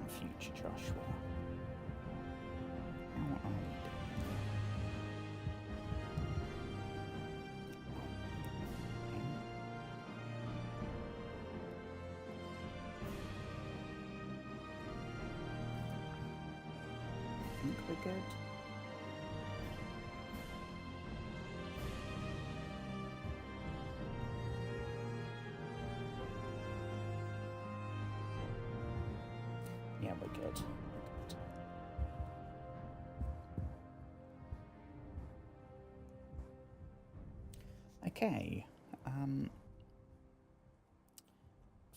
future Joshua. How are we doing? I think we're good. Yeah, we're good. Okay.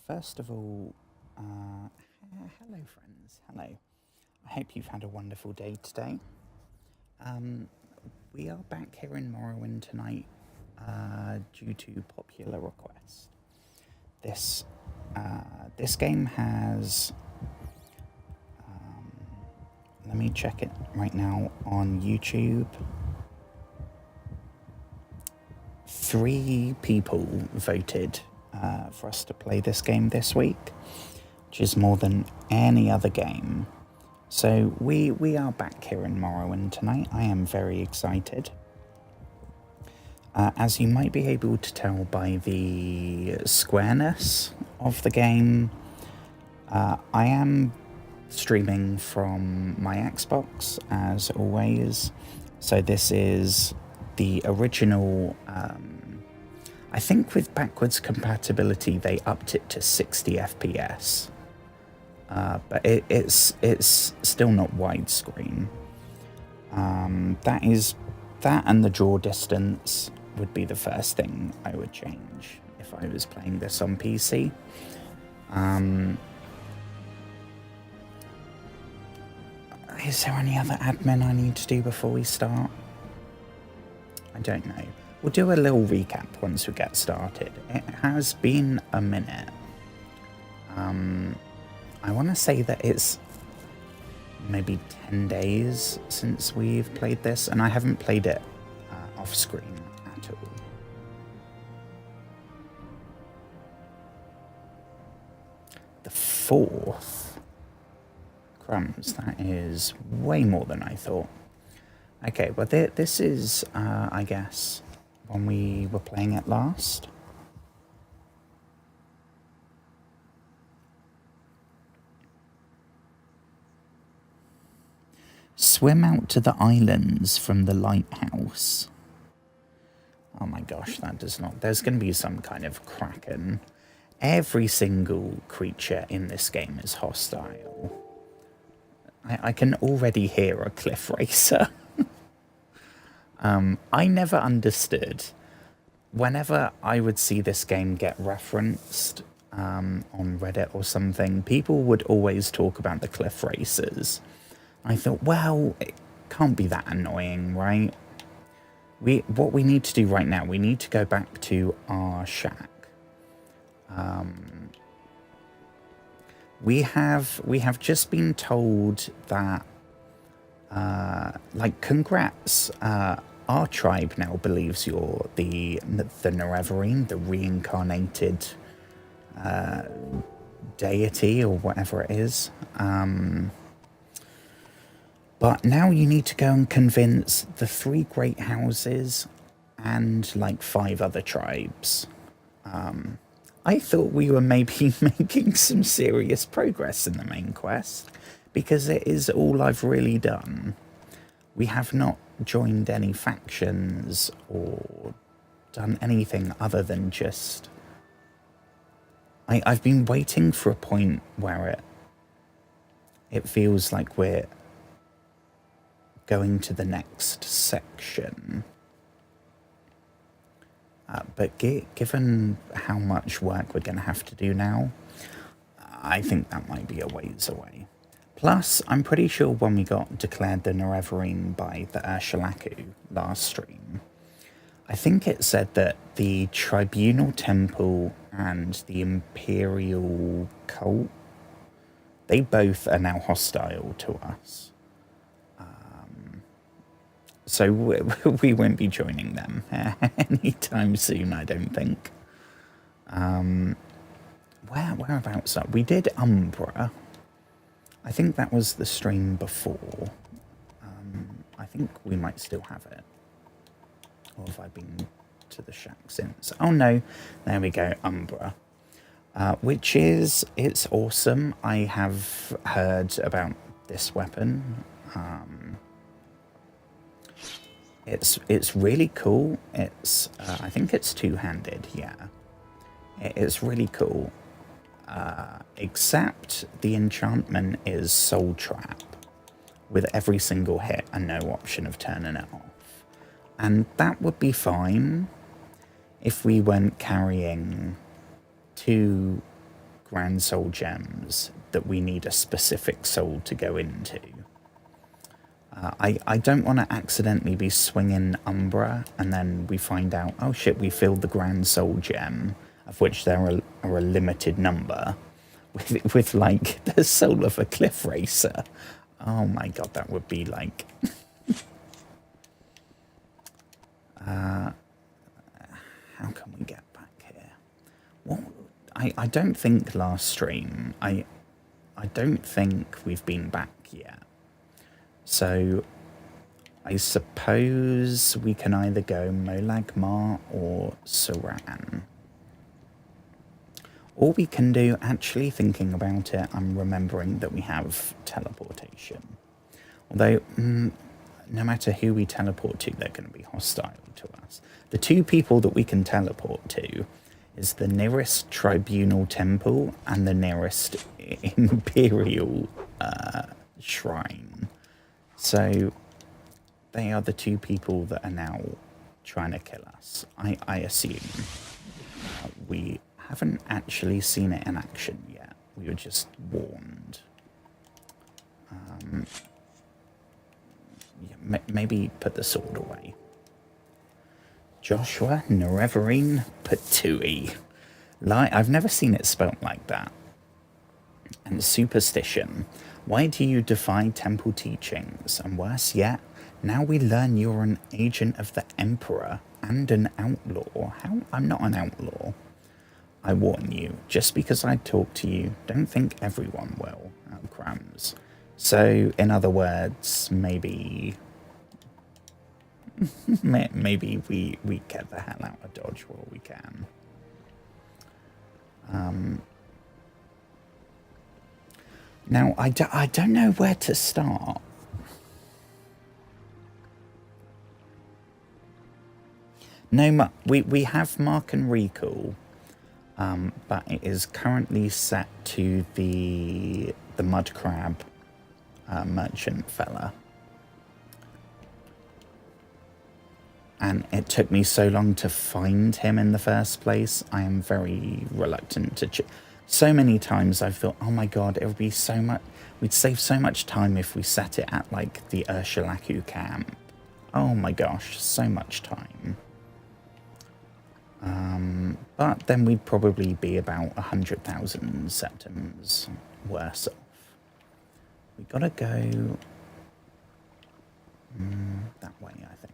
First of all, hello friends. Hello. I hope you've had a wonderful day today. We are back here in Morrowind tonight due to popular request. This game has... let me check it right now on YouTube. 3 people voted for us to play this game this week, which is more than any other game. So we are back here in Morrowind tonight. I am very excited. As you might be able to tell by the squareness of the game, I am streaming from my Xbox as always. So this is the original... I think with backwards compatibility they upped it to 60 FPS. But it's still not widescreen. That and the draw distance would be the first thing I would change if I was playing this on PC. Is there any other admin I need to do before we start? I don't know. We'll do a little recap once we get started. It has been a minute. I want to say that it's maybe 10 days since we've played this, and I haven't played it off screen at all. The 4th. Crumbs, that is way more than I thought. Okay, well this is, I guess, when we were playing it last. Swim out to the islands from the lighthouse. Oh my gosh, that does not... There's going to be some kind of kraken. Every single creature in this game is hostile. I can already hear a cliff racer. I never understood. Whenever I would see this game get referenced on Reddit or something, people would always talk about the cliff racers. I thought, well, it can't be that annoying, right? What we need to do right now, we need to go back to our shack. We have just been told that, congrats, our tribe now believes you're the nerevarine, the reincarnated deity or whatever it is. But now you need to go and convince the 3 great houses and 5 other tribes. I thought we were maybe making some serious progress in the main quest, because it is all I've really done. We have not joined any factions or done anything other than just... I've been waiting for a point where it feels like we're going to the next section. But given how much work we're going to have to do now, I think that might be a ways away. Plus, I'm pretty sure when we got declared the nerevarine by the Ursulaku last stream, I think it said that the Tribunal Temple and the Imperial Cult, they both are now hostile to us. So we won't be joining them anytime soon, I don't think. Whereabouts are we? Did Umbra. I think that was the stream before. I think we might still have it. Or have I been to the shack since? Oh no, there we go, Umbra. Which is, it's awesome. I have heard about this weapon. It's really cool. It's I think it's two-handed, yeah. It's really cool. Except the enchantment is Soul Trap, with every single hit and no option of turning it off. And that would be fine if we weren't carrying 2 Grand Soul Gems that we need a specific soul to go into. I don't want to accidentally be swinging Umbra and then we find out, oh shit, we filled the Grand Soul Gem, of which there are a limited number, with like the soul of a cliff racer. Oh my god, that would be like... how can we get back here? What? I don't think last stream, I don't think we've been back yet. So I suppose we can either go Molagmar or Saran. Or we can do, actually thinking about it, I'm remembering that we have teleportation. Although, no matter who we teleport to, they're going to be hostile to us. The 2 people that we can teleport to is the nearest tribunal temple and the nearest imperial shrine. So they are the 2 people that are now trying to kill us. I assume. We haven't actually seen it in action yet. We were just warned. Yeah, maybe put the sword away. Joshua Nerevarine Patui. I've never seen it spelt like that. And superstition. Why do you defy temple teachings? And worse yet, now we learn you're an agent of the Emperor and an outlaw. How? I'm not an outlaw. I warn you, just because I talk to you, don't think everyone will. Oh, crumbs. So, in other words, maybe we get the hell out of Dodge while we can. Now, I don't know where to start. No, we have Mark and Recall, but it is currently set to the mud crab merchant fella. And it took me so long to find him in the first place. I am very reluctant to... So many times I've thought, oh my god, it would be so much... We'd save so much time if we set it at, like, the Urshulaku camp. Oh my gosh, so much time. But then we'd probably be about 100,000 septims worse off. We gotta go... that way, I think.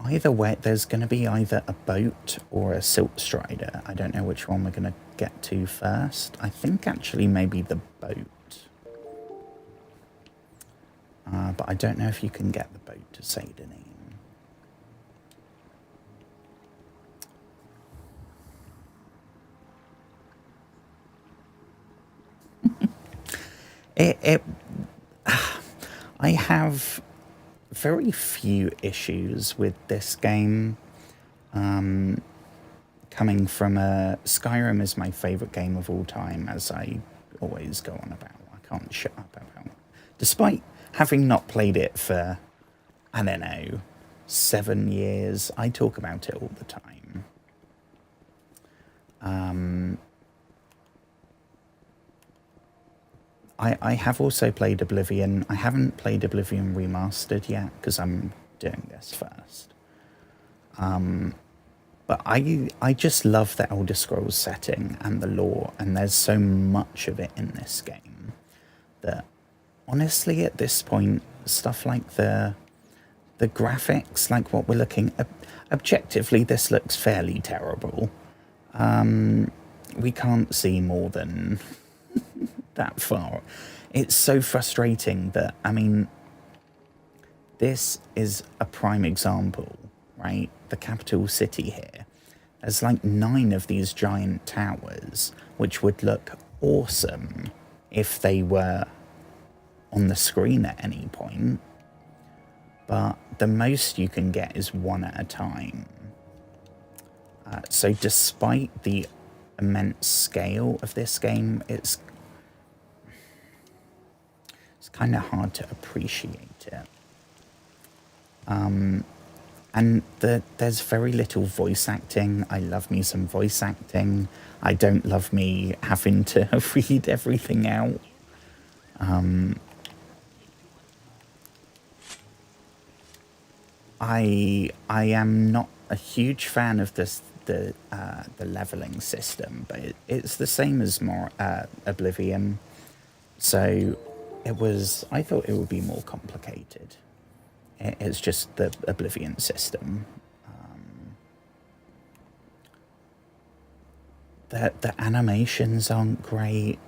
Either way, there's going to be either a boat or a Silk Strider. I don't know which one we're going to get to first. I think actually maybe the boat. But I don't know if you can get the boat to Sadanin. I have very few issues with this game. Coming from Skyrim is my favourite game of all time, as I always go on about. I can't shut up about. Despite having not played it for, I don't know, 7 years, I talk about it all the time. I have also played Oblivion. I haven't played Oblivion Remastered yet, because I'm doing this first. But I just love the Elder Scrolls setting and the lore, and there's so much of it in this game that, honestly, at this point, stuff like the graphics, like what we're looking at, objectively, this looks fairly terrible. We can't see more than that far. It's so frustrating that, I mean, this is a prime example, right? The capital city here. There's like 9 of these giant towers, which would look awesome if they were on the screen at any point. But the most you can get is 1 at a time. So despite the immense scale of this game, it's kind of hard to appreciate it. And there's very little voice acting. I love me some voice acting. I don't love me having to read everything out. I am not a huge fan of the leveling system, but it's the same as Oblivion. So I thought it would be more complicated. It's just the Oblivion system. The animations aren't great.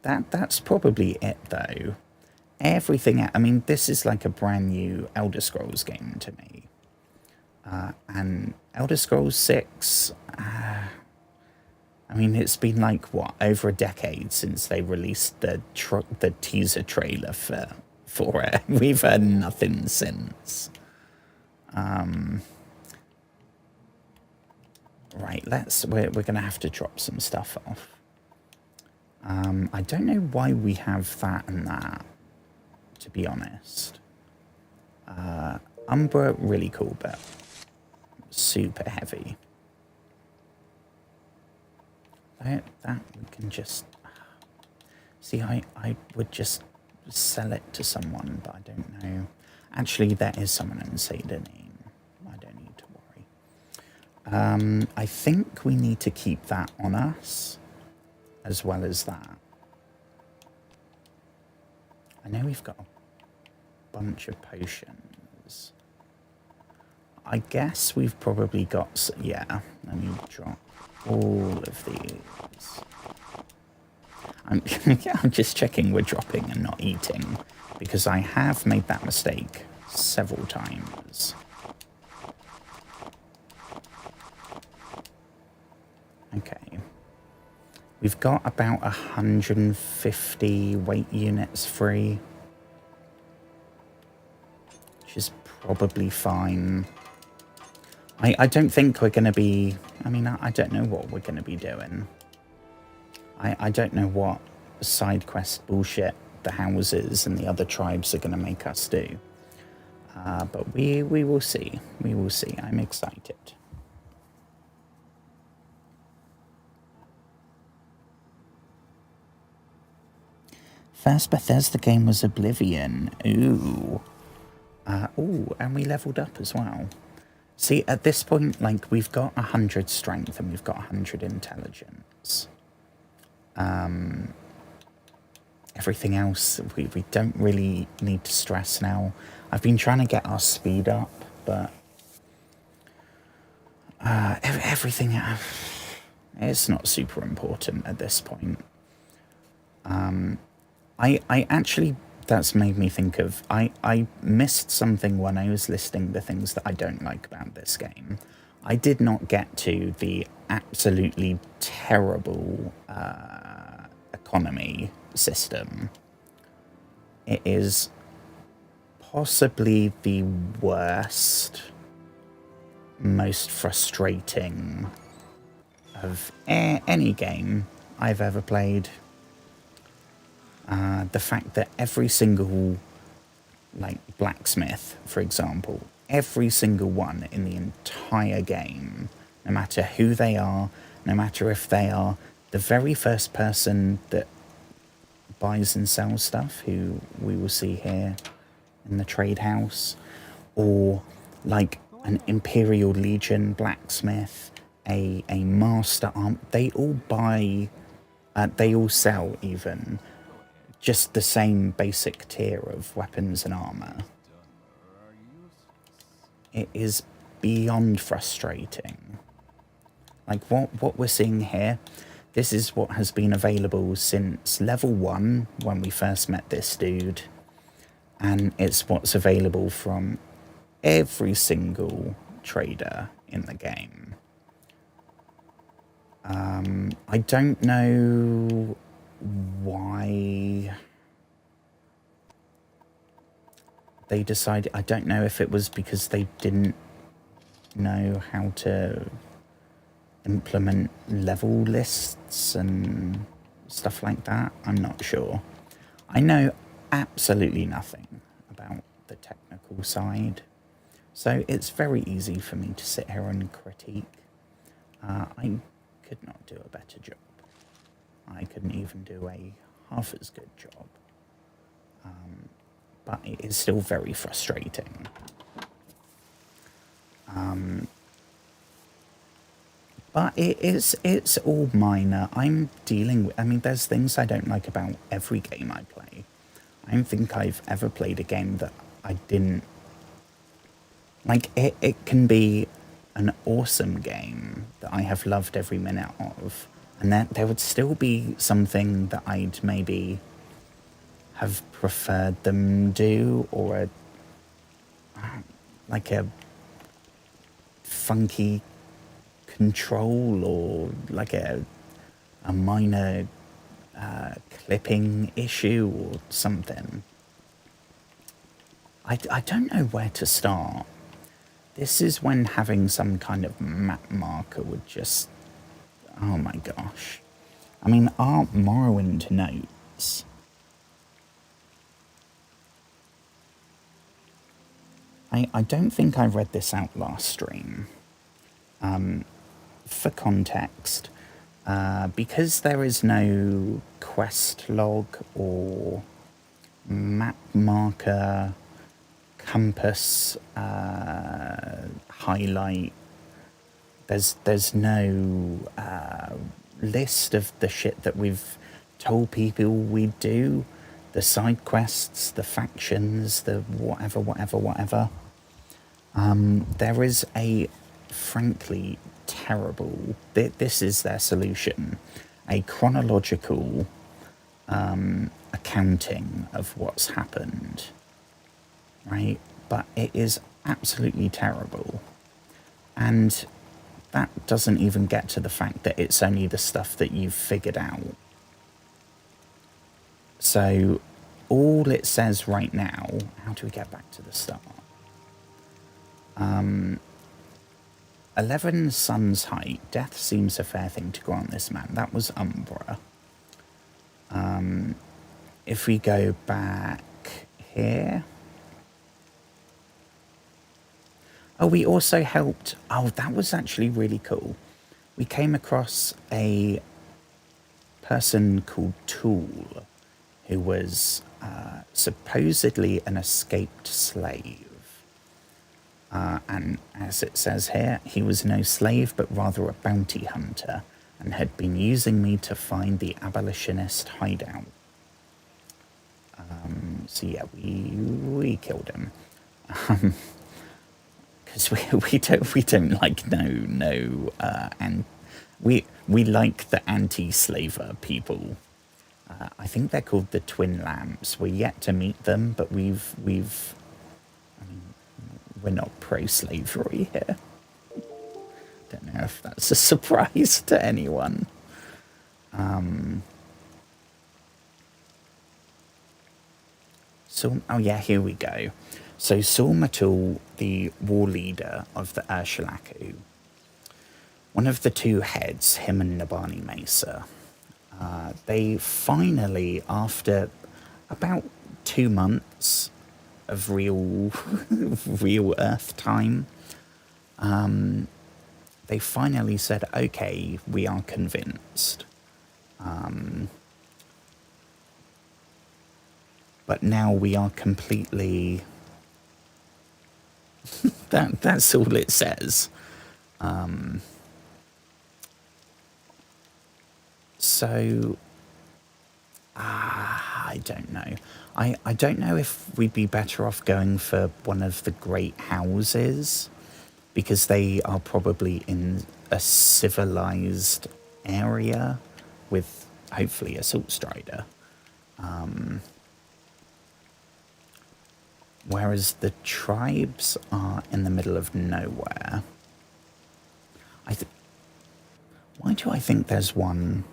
That's probably it, though. Everything, I mean, this is like a brand new Elder Scrolls game to me. And Elder Scrolls 6, I mean, it's been like, what, over a decade since they released the teaser trailer for it. We've heard nothing since. Right, we're going to have to drop some stuff off. I don't know why we have that and that, to be honest. Umbra, really cool, but super heavy. That we can just... See, I would just sell it to someone, but I don't know. Actually, there is someone in Sadanin. I don't need to worry. I think we need to keep that on us, as well as that. I know we've got a bunch of potions. I guess we've probably got... Yeah, let me drop all of these. I'm just checking we're dropping and not eating, because I have made that mistake several times. Okay. We've got about 150 weight units free, which is probably fine. I don't think we're going to be... I mean, I don't know what we're going to be doing. I don't know what side quest bullshit the houses and the other tribes are going to make us do. But we will see. We will see. I'm excited. First Bethesda game was Oblivion. Ooh. Ooh, and we leveled up as well. See, at this point, like, we've got 100 strength and we've got 100 intelligence. Everything else, we don't really need to stress now. I've been trying to get our speed up, but everything, it's not super important at this point. I actually, that's made me think of, I missed something when I was listing the things that I don't like about this game. I did not get to the absolutely terrible economy system. It is possibly the worst, most frustrating of any game I've ever played. The fact that every single, like, blacksmith, for example, every single one in the entire game, no matter who they are, no matter if they are the very first person that buys and sells stuff, who we will see here in the trade house, or like an Imperial Legion blacksmith, a master arm, they all buy, they all sell even just the same basic tier of weapons and armor. It is beyond frustrating. Like what we're seeing here, This is what has been available since level 1 when we first met this dude, and it's what's available from every single trader in the game. I don't know why they decided. I don't know if it was because they didn't know how to implement level lists and stuff like that. I'm not sure. I know absolutely nothing about the technical side, so it's very easy for me to sit here and critique. I could not do a better job. I couldn't even do a half as good job. But it is still very frustrating. But it's all minor. I'm dealing with, I mean, there's things I don't like about every game I play. I don't think I've ever played a game that I didn't like. It can be an awesome game that I have loved every minute of, and then there would still be something that I'd maybe have preferred them do, or like a funky control, or like a minor clipping issue or something. I don't know where to start. This is when having some kind of map marker would just, oh my gosh. I mean, our Morrowind notes. I don't think I read this out last stream. For context, because there is no quest log or map marker, compass, highlight, there's no list of the shit that we've told people we'd do, the side quests, the factions, the whatever. There is a frankly terrible, this is their solution, a chronological accounting of what's happened, right? But it is absolutely terrible. And that doesn't even get to the fact that it's only the stuff that you've figured out. So all it says right now, how do we get back to the start? 11 sun's height. Death seems a fair thing to grant this man. That was Umbra. If we go back here. Oh, we also helped. Oh, that was actually really cool. We came across a person called Tool, who was supposedly an escaped slave. And as it says here, he was no slave, but rather a bounty hunter, and had been using me to find the abolitionist hideout. So yeah, we killed him. Because we don't like and we like the anti-slaver people. I think they're called the Twin Lamps. We're yet to meet them, but we've I mean, we're not pro-slavery here. Don't know if that's a surprise to anyone. So, oh yeah, here we go. So Saul Matul, the war leader of the Ursulaku, one of the two heads, him and Nabani Mesa, they finally, after about 2 months of real Earth time, they finally said, okay, we are convinced. But now we are completely... that's all it says. So, I don't know. I don't know if we'd be better off going for one of the great houses, because they are probably in a civilized area, with hopefully a Salt Strider. Whereas the tribes are in the middle of nowhere. Why do I think there's one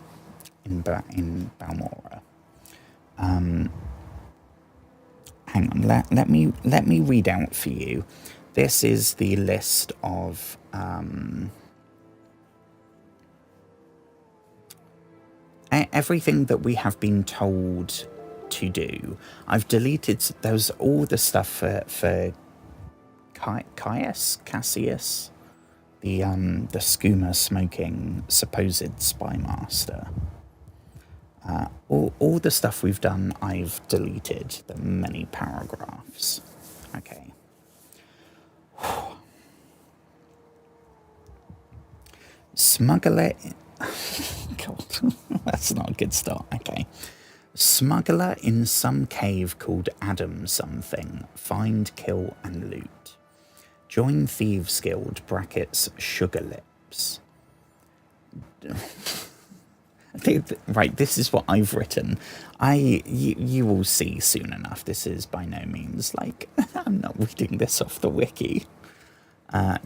in Balmora? Hang on, let me read out for you. This is the list of everything that we have been told to do. I've deleted those all the stuff for Cassius, the skooma smoking supposed spy master. All the stuff we've done, I've deleted. The many paragraphs. Okay. Smuggler. God, that's not a good start. Okay. Smuggler in some cave called Adam something. Find, kill, and loot. Join Thieves Guild brackets Sugar Lips. Right, this is what I've written. You will see soon enough. This is by no means like I'm not reading this off the wiki.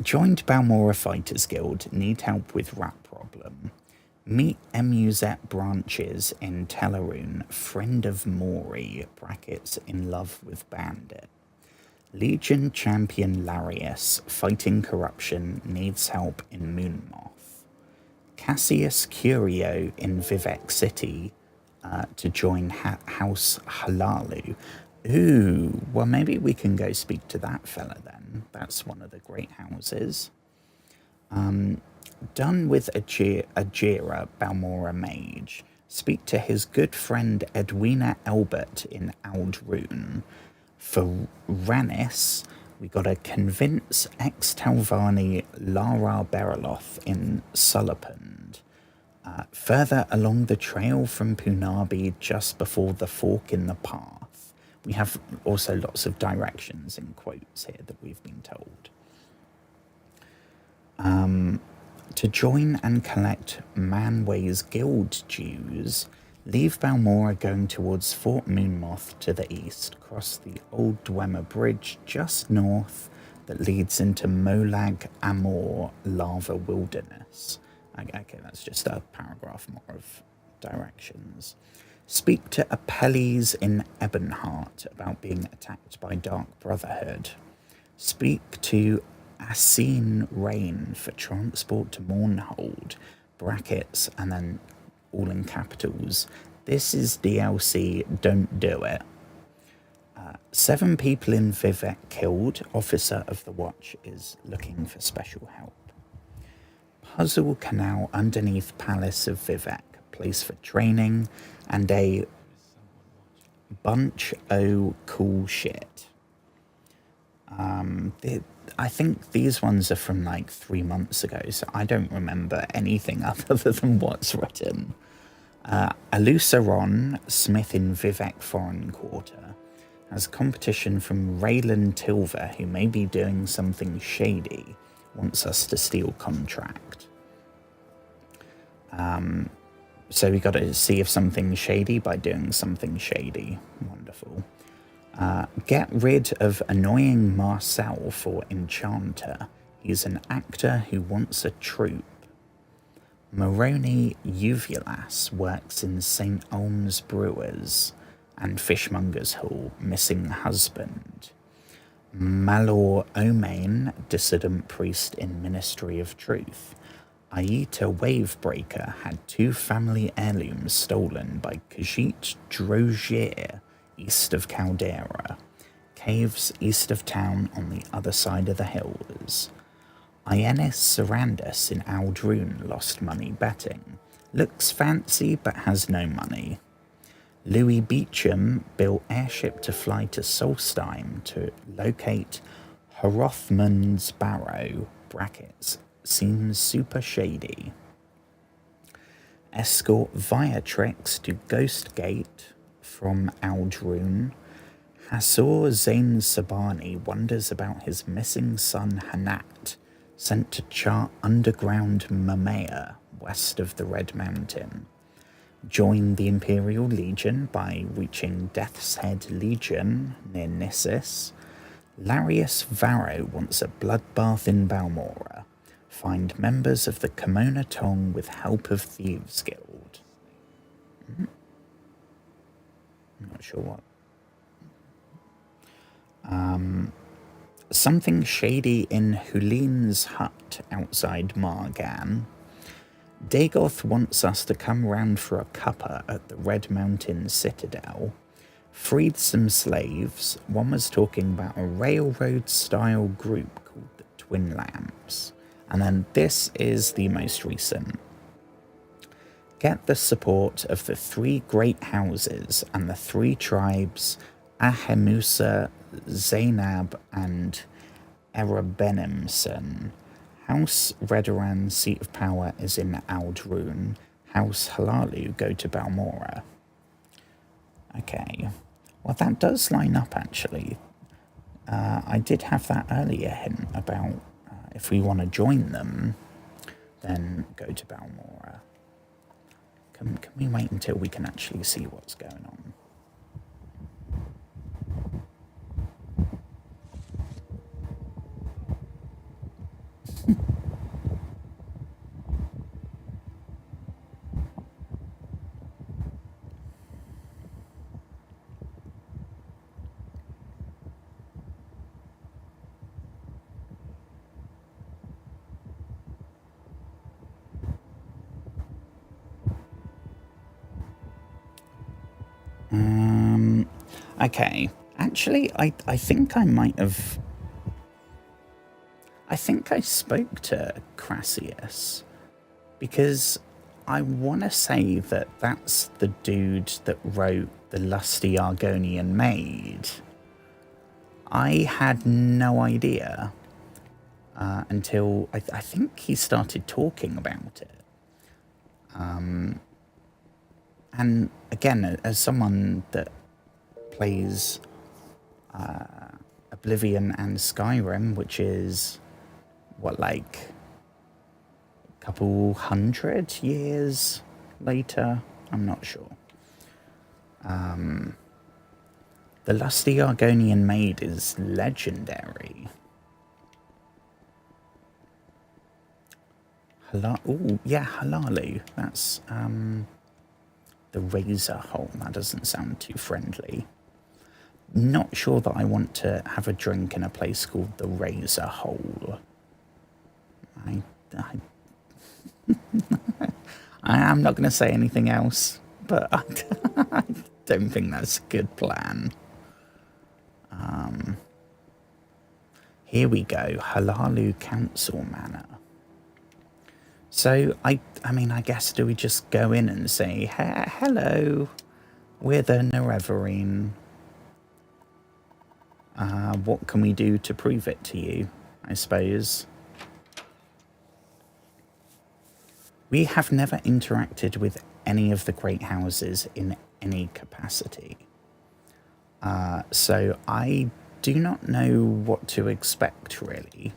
Joined Balmora Fighters Guild. Need help with rat problem. Meet Emuzet branches in Teleroon. Friend of Mori brackets in love with bandit. Legion champion Larius fighting corruption needs help in Moonmoth. Cassius Curio in Vivek City to join House Halalu. Ooh, well maybe we can go speak to that fella then. That's one of the great houses. Done with Ajira, Balmora Mage. Speak to his good friend Edwina Elbert in Aldrune. For Ranis, we got to convince ex-Talvani Lara Beraloth in Sullapund. Further along the trail from Punabi, just before the fork in the path. We have also lots of directions in quotes here that we've been told. To join and collect Manway's Guild dues, leave Balmora going towards Fort Moonmoth to the east, cross the Old Dwemer Bridge just north that leads into Molag Amor Lava Wilderness. Okay, that's just a paragraph more of directions. Speak to Apelles in Ebonheart about being attacked by Dark Brotherhood. Speak to Asine Rain for transport to Mournhold, brackets, and then all in capitals. This is DLC, don't do it. 7 people in Vivek killed. Officer of the Watch is looking for special help. Puzzle Canal underneath Palace of Vivek, place for training, and a bunch o' cool shit. I think these ones are from like 3 months ago, so I don't remember anything other than what's written. Alusaron, Smith in Vivek Foreign Quarter, has competition from Raylan Tilver, who may be doing something shady, wants us to steal contract. So we got to see if something's shady by doing something shady. Wonderful. Get rid of annoying Marcel for Enchanter. He's an actor who wants a troupe. Moroni Uvulas works in St. Olm's Brewers and Fishmonger's Hall, missing husband. Malor Omain, dissident priest in Ministry of Truth. Aita Wavebreaker had 2 family heirlooms stolen by Khajiit Drogier, east of Caldera. Caves east of town on the other side of the hills. Ienis Sarandus in Aldrune lost money betting. Looks fancy but has no money. Louis Beecham built airship to fly to Solstheim to locate Hrothmund's Barrow, brackets, seems super shady. Escort Viatrix to Ghost Gate from Aldrune. Hasor Zain Sabani wonders about his missing son Hanat, sent to chart underground Mamea, west of the Red Mountain. Join the Imperial Legion by reaching Death's Head Legion near Nissus. Larius Varro wants a bloodbath in Balmora. Find members of the Kimona Tong with help of Thieves Guild. I'm not sure what. Something shady in Hulin's hut outside Margan. Dagoth wants us to come round for a cuppa at the Red Mountain Citadel. Freed some slaves. One was talking about a railroad-style group called the Twin Lamps. And then this is the most recent. Get the support of the 3 great houses and the 3 tribes, Ahemusa, Zainab, and Erebenimson. House Redoran's seat of power is in Aldrun. House Halalu go to Balmora. Okay, well that does line up actually. I did have that earlier hint about if we want to join them, then go to Balmora. Can we wait until we can actually see what's going on? Okay, actually, I think I might have... I think I spoke to Crassius, because I want to say that that's the dude that wrote The Lusty Argonian Maid. I had no idea until I think he started talking about it. And again, as someone that plays Oblivion and Skyrim, which is, what, like a couple 100 years later? I'm not sure. The Lusty Argonian Maid is legendary. Oh, yeah, Halalu. That's the Razor Hole. That doesn't sound too friendly. Not sure that I want to have a drink in a place called the Razor Hole. I'm not going to say anything else, but I don't think that's a good plan. Here we go, Halalu Council Manor. So, I mean, I guess, do we just go in and say, hello, we're the nerevarine. What can we do to prove it to you, I suppose? We have never interacted with any of the great houses in any capacity. So I do not know what to expect, really.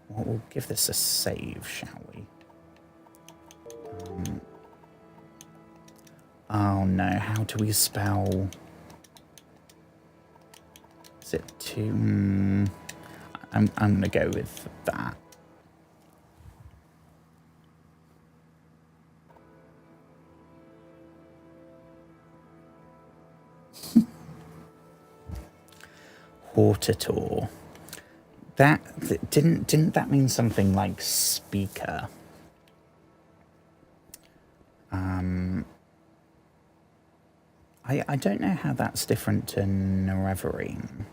Well, we'll give this a save, shall we? Oh no, how do we spell... Is it to... I'm going to go with that. Hortator. That didn't that mean something like speaker? I don't know how that's different to nerevarine.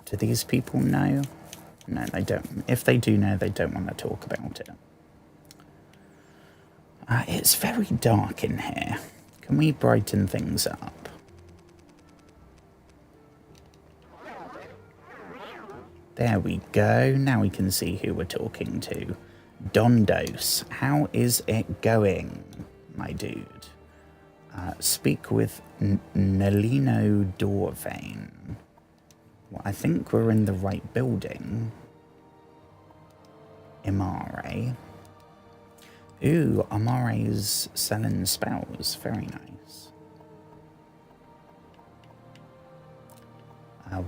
Do these people know? No, they don't. If they do know, they don't want to talk about it. It's very dark in here. Can we brighten things up? There we go. Now we can see who we're talking to. Dondos, how is it going, my dude? Speak with Nelino Dorvane. Well, I think we're in the right building. Imare. Ooh, Amare's selling spells. Very nice.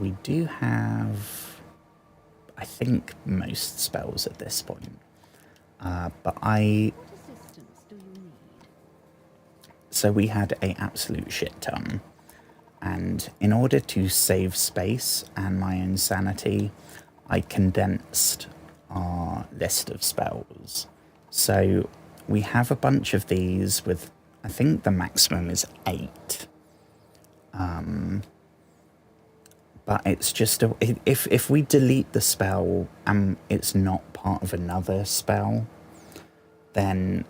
We do have, I think, most spells at this point. But so we had a absolute shit ton. And in order to save space and my own sanity, I condensed our list of spells. So we have a bunch of these with, I think the maximum is 8. But it's just, if we delete the spell and it's not part of another spell, then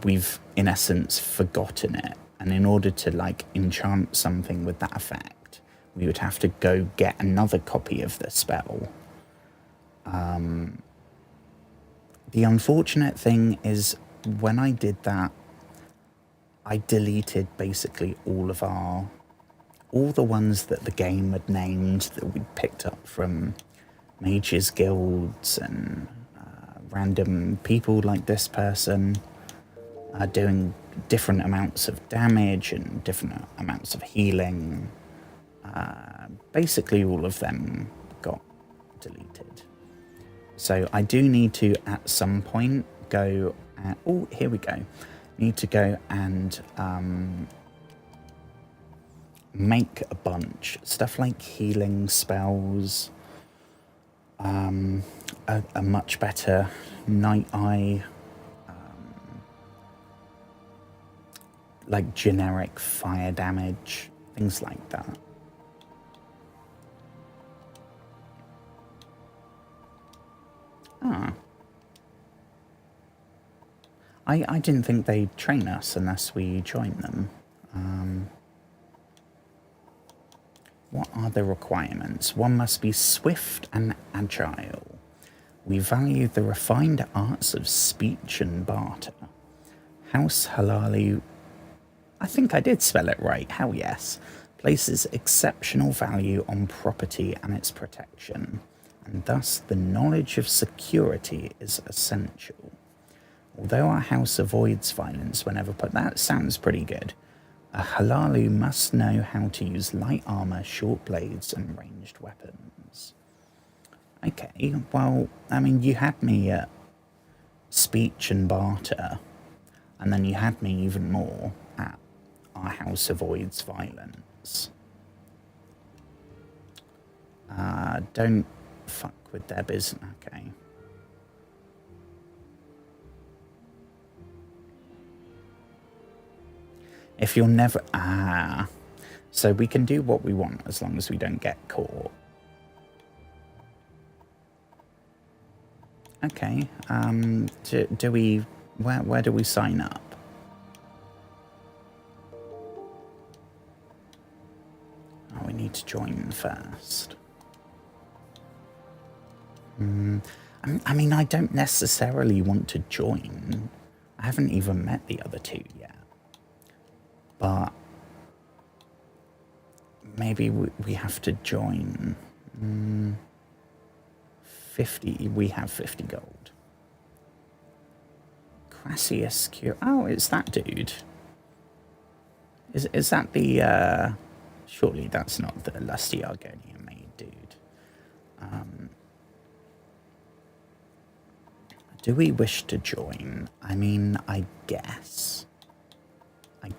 we've, in essence, forgotten it. And in order to, like, enchant something with that effect, we would have to go get another copy of the spell. The unfortunate thing is, when I did that, I deleted basically all the ones that the game had named that we'd picked up from mages guilds and random people like this person doing different amounts of damage and different amounts of healing. Basically all of them got deleted. So I do need to, at some point, go and, oh, here we go. Need to go and make a bunch. Stuff like healing spells, a much better night eye, like generic fire damage, things like that. Ah. I didn't think they'd train us unless we join them. What are the requirements? One must be swift and agile. We value the refined arts of speech and barter. House Halali, I think I did spell it right, hell yes, places exceptional value on property and its protection, and thus the knowledge of security is essential. Although our house avoids violence whenever put, that sounds pretty good. A Halalu must know how to use light armor, short blades, and ranged weapons. Okay, well, I mean, you had me at speech and barter, and then you had me even more at our house avoids violence. Don't fuck with their business. Okay. If you're never... So we can do what we want as long as we don't get caught. Okay. Do we... Where do we sign up? Oh, we need to join first. I mean, I don't necessarily want to join. I haven't even met the other two yet. But maybe we have to join. 50, we have 50 gold. Crassius Cure. Oh, it's that dude. Is that the, surely that's not the lusty Argonian maid dude. Do we wish to join? I mean, I guess. Yeah,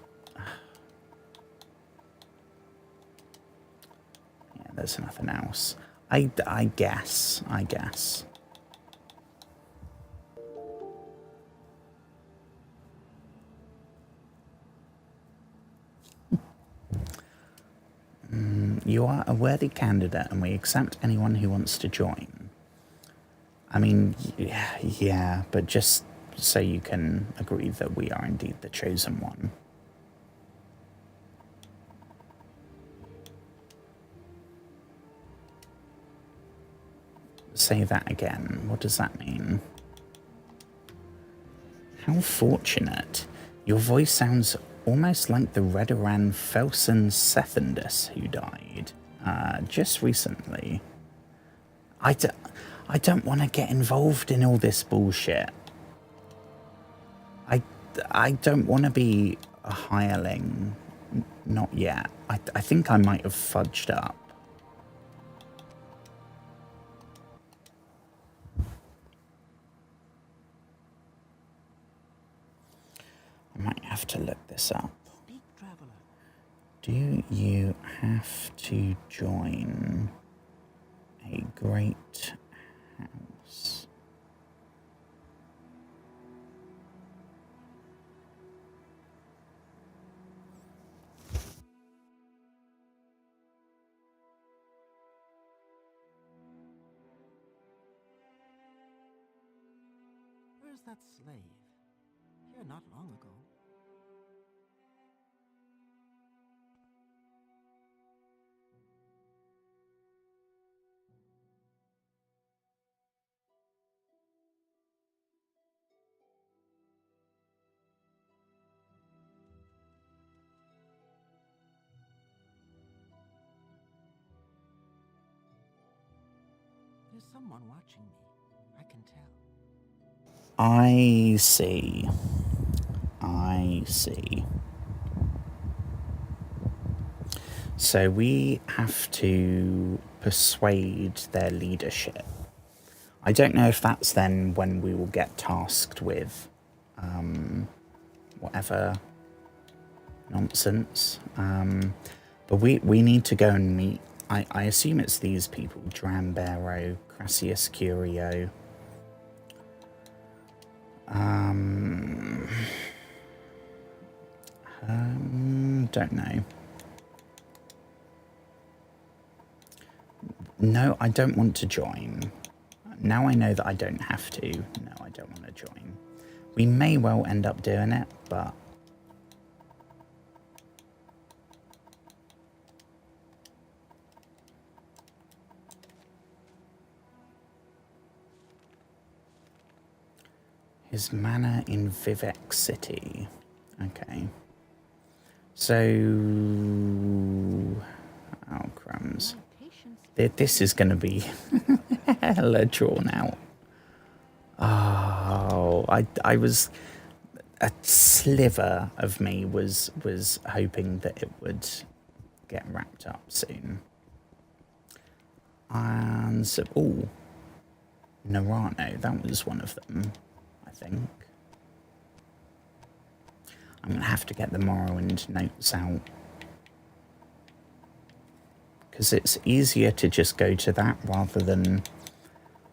there's nothing else. I guess. You are a worthy candidate and we accept anyone who wants to join. I mean, yeah, but just so you can agree that we are indeed the chosen one. Say that again. What does that mean? How fortunate. Your voice sounds almost like the Redoran Felsen Sethendus who died just recently. I don't want to get involved in all this bullshit. I don't want to be a hireling. Not yet. I think I might have fudged up. I might have to look this up. Do you have to join a great house? Where's that slave? Here not long ago. There's someone watching me. I can tell. I see. I see. So we have to persuade their leadership. I don't know if that's then when we will get tasked with whatever nonsense. But we need to go and meet. I assume it's these people: Drambero, Crassius Curio. Don't know. No, I don't want to join. Now I know that I don't have to. No, I don't want to join. We may well end up doing it, but... His manor in Vivek City. Okay. So... Oh, crumbs. This is going to be hella drawn out. Oh, I was... A sliver of me was hoping that it would get wrapped up soon. And so... Oh. Narano, that was one of them, I think. I'm going to have to get the Morrowind notes out. Because it's easier to just go to that rather than...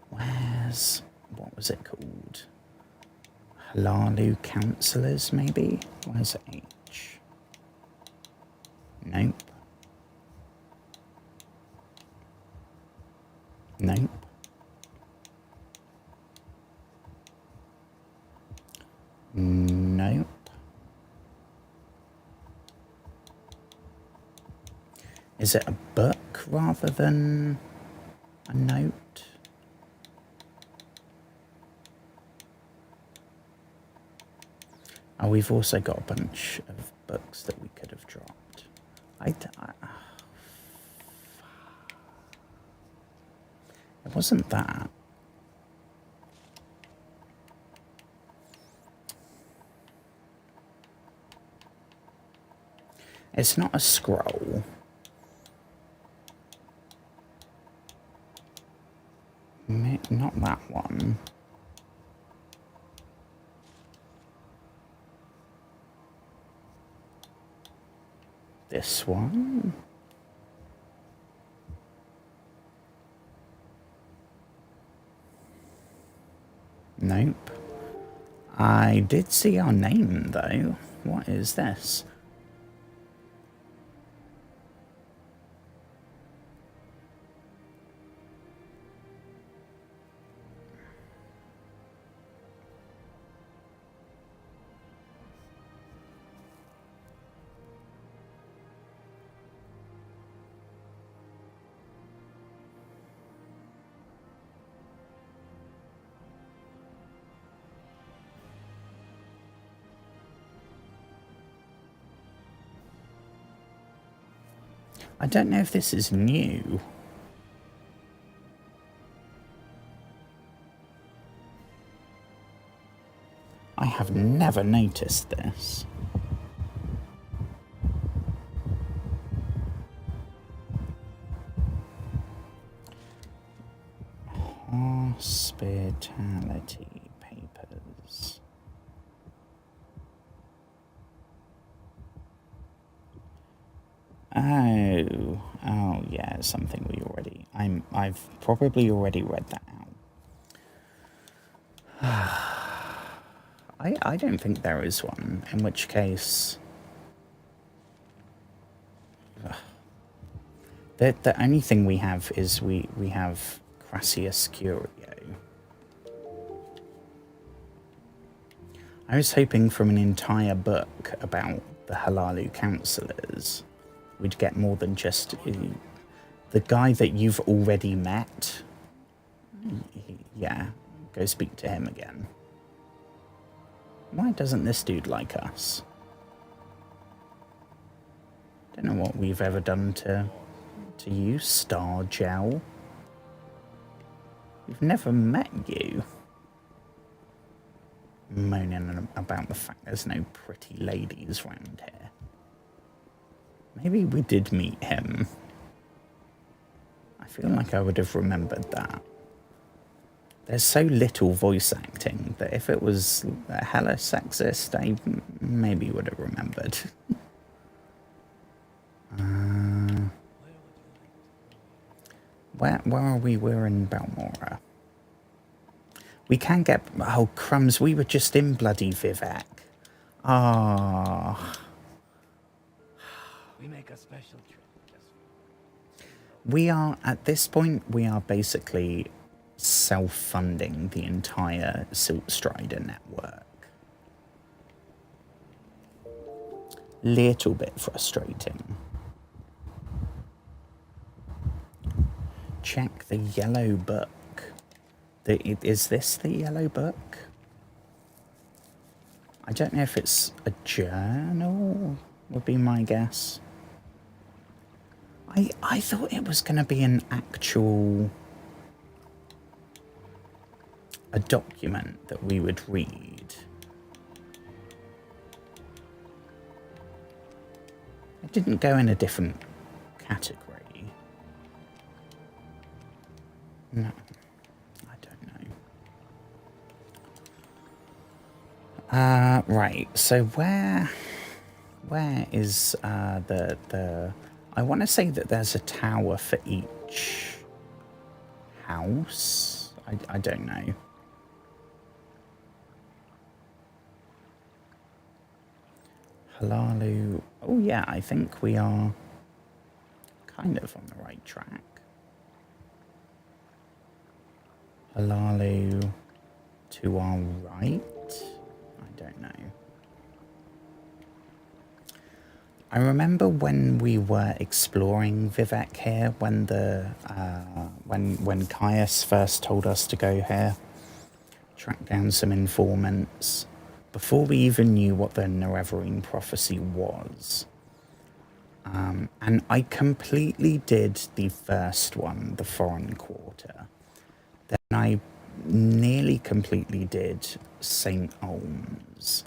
Where's... What was it called? Halalu Councillors, maybe? Where's H? Nope. Nope. Nope. Is it a book rather than a note? Oh, we've also got a bunch of books that we could have dropped. It wasn't that. It's not a scroll. Not that one. This one. Nope. I did see our name though. What is this? I don't know if this is new. never noticed this. Hospitality papers. Oh yeah, something we already. I've probably already read that out. I don't think there is one. In which case, the only thing we have is we have Crassius Curio. I was hoping from an entire book about the Halalu councillors, we'd get more than just the guy that you've already met. Yeah, go speak to him again. Why doesn't this dude like us? Don't know what we've ever done to you, Star Gel. We've never met you. Moaning about the fact there's no pretty ladies round here. Maybe we did meet him. I feel like I would have remembered that. There's so little voice acting that if it was hella sexist, I maybe would have remembered. Where are we? We're in Balmora. We can get... Oh, crumbs, we were just in bloody Vivek. Ah. We make a special trip. We are, at this point, we are basically self-funding the entire Siltstrider network. Little bit frustrating. Check the yellow book. Is this the yellow book? I don't know if it's a journal, would be my guess. I thought it was going to be an actual... a document that we would read. It didn't go in a different category. No. Right, so where is the I want to say that there's a tower for each house. I don't know. Halalu. Oh yeah, I think we are kind of on the right track. Halalu to our right. I don't know. I remember when we were exploring Vivek here, when the when Caius first told us to go here, track down some informants, before we even knew what the nerevarine prophecy was. And I completely did the first one, the foreign quarter. Then I nearly completely did St. Olms.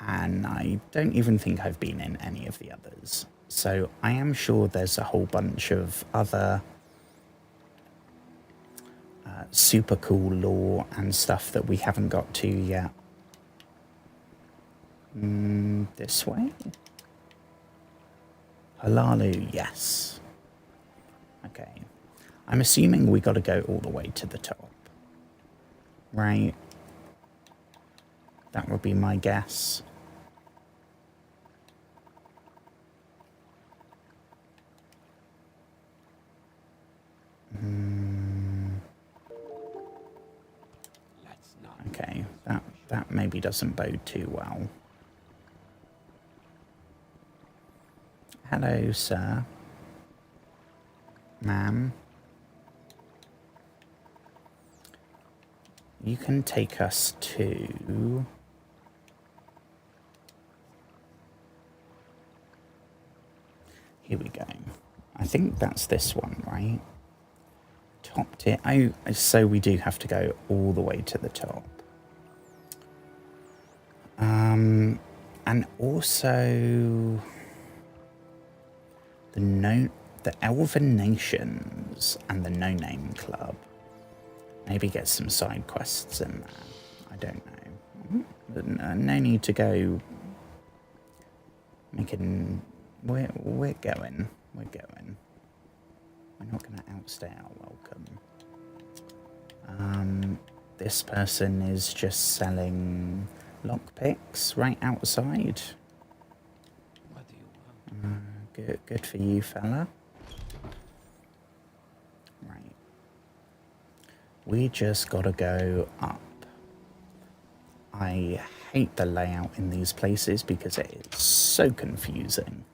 And I don't even think I've been in any of the others. So I am sure there's a whole bunch of other super cool lore and stuff that we haven't got to yet. This way? Halalu, yes. Okay. I'm assuming we got to go all the way to the top. Right? That would be my guess. Okay, that maybe doesn't bode too well. Hello, sir. Ma'am. You can take us to... Here we go. I think that's this one, right? Top tier. Oh, so we do have to go all the way to the top. And also the Elven Nations and the No Name Club. Maybe get some side quests in there. I don't know. No need to go making... We're going. We're going. We're not going to outstay our welcome. This person is just selling lockpicks right outside. What do you want? Good for you, fella. Right. We just gotta go up. I hate the layout in these places because it is so confusing.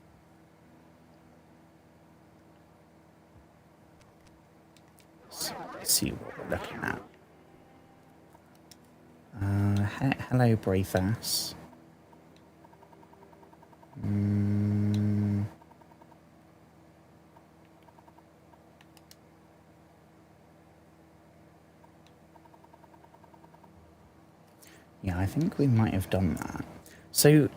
So let's see what we're looking at. Hello, Braithas. Yeah, I think we might have done that. So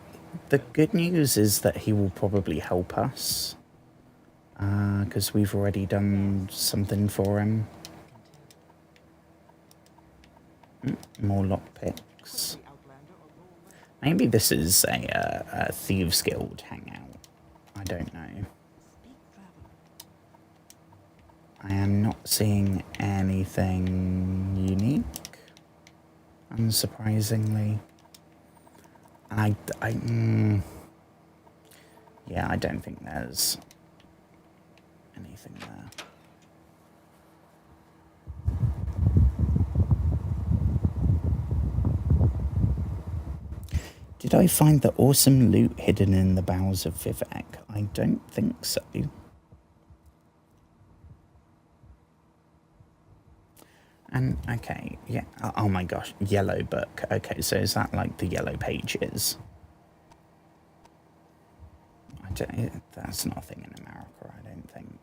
the good news is that he will probably help us. Because we've already done something for him. More lockpicks. Maybe this is a Thieves Guild hangout. I don't know. I am not seeing anything unique, unsurprisingly. And yeah, I don't think there's anything there. Did I find the awesome loot hidden in the bowels of Vivek? I don't think so. And, okay, yeah, oh my gosh, yellow book. Okay, so is that like the yellow pages? That's not a thing in America, I don't think.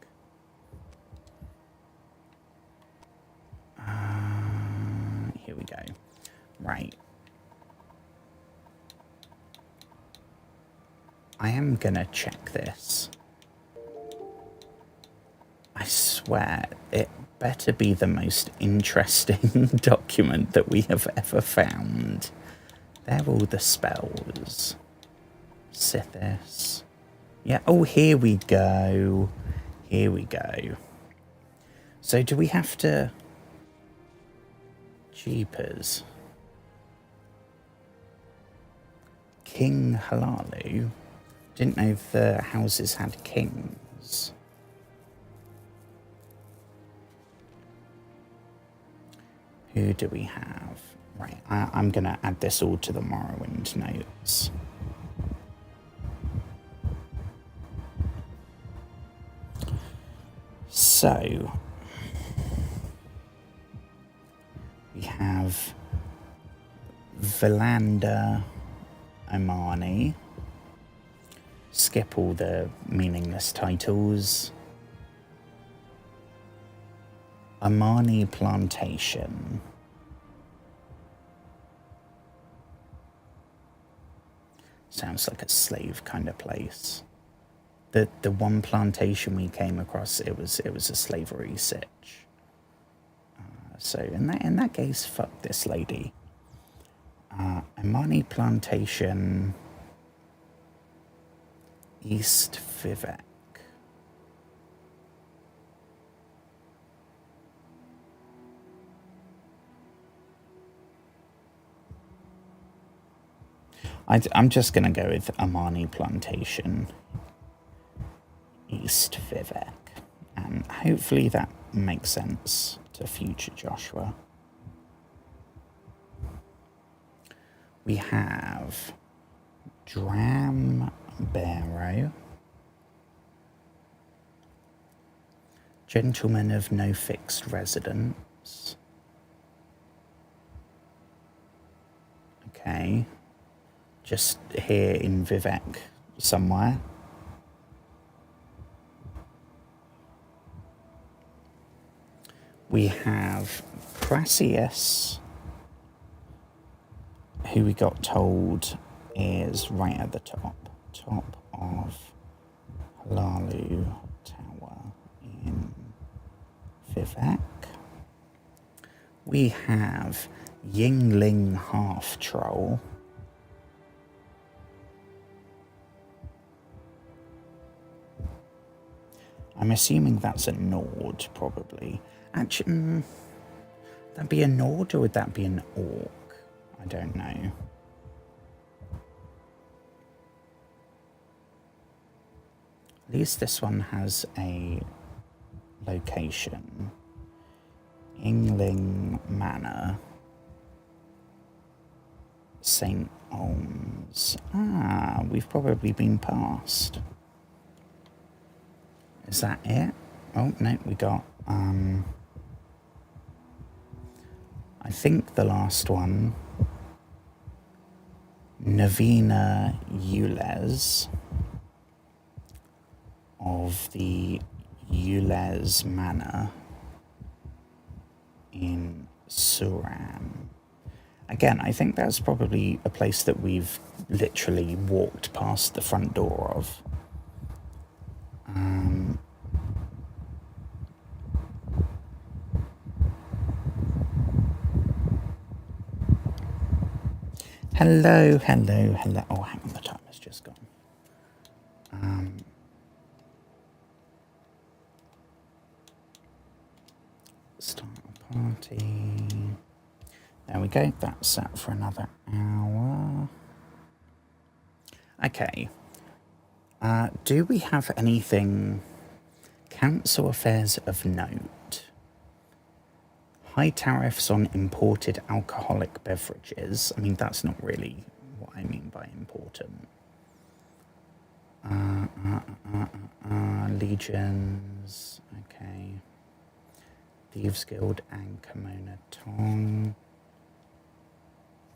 Here we go. Right. I am gonna check this. I swear, it better be the most interesting document that we have ever found. They're all the spells. Sithis. Yeah, oh, here we go. Here we go. So do we have to... Jeepers. King Halalu? Didn't know the houses had kings. Who do we have? Right, I'm going to add this all to the Morrowind notes. So, we have Valander Omani. Skip all the meaningless titles. Omani Plantation. Sounds like a slave kind of place. The one plantation we came across, it was a slavery sitch. So in that case, fuck this lady. Omani Plantation, East Vivek. I'm just going to go with Omani Plantation, East Vivek. And hopefully that makes sense to future Joshua. We have Dram Barrow, Gentleman of No Fixed Residence. Okay. Just here in Vivek somewhere. We have Prassius, who we got told is right at the top of Halalu Tower in Vivek. We have Yingling Half Troll. I'm assuming that's a Nord, probably. Actually, that'd be a Nord, or would that be an Orc? I don't know. At least this one has a location. Yingling Manor. St. Olms. Ah, we've probably been past. Is that it? Oh, no, we got, I think the last one. Navina Yules of the Yules Manor in Suran. Again, I think that's probably a place that we've literally walked past the front door of. Hello. Oh, hang on, the timer's just gone. Start a party. There we go, that's set for another hour. Okay. Do we have anything... Council affairs of note? High tariffs on imported alcoholic beverages. I mean, that's not really what I mean by important. Legions. Okay. Thieves Guild and Kimona Tong.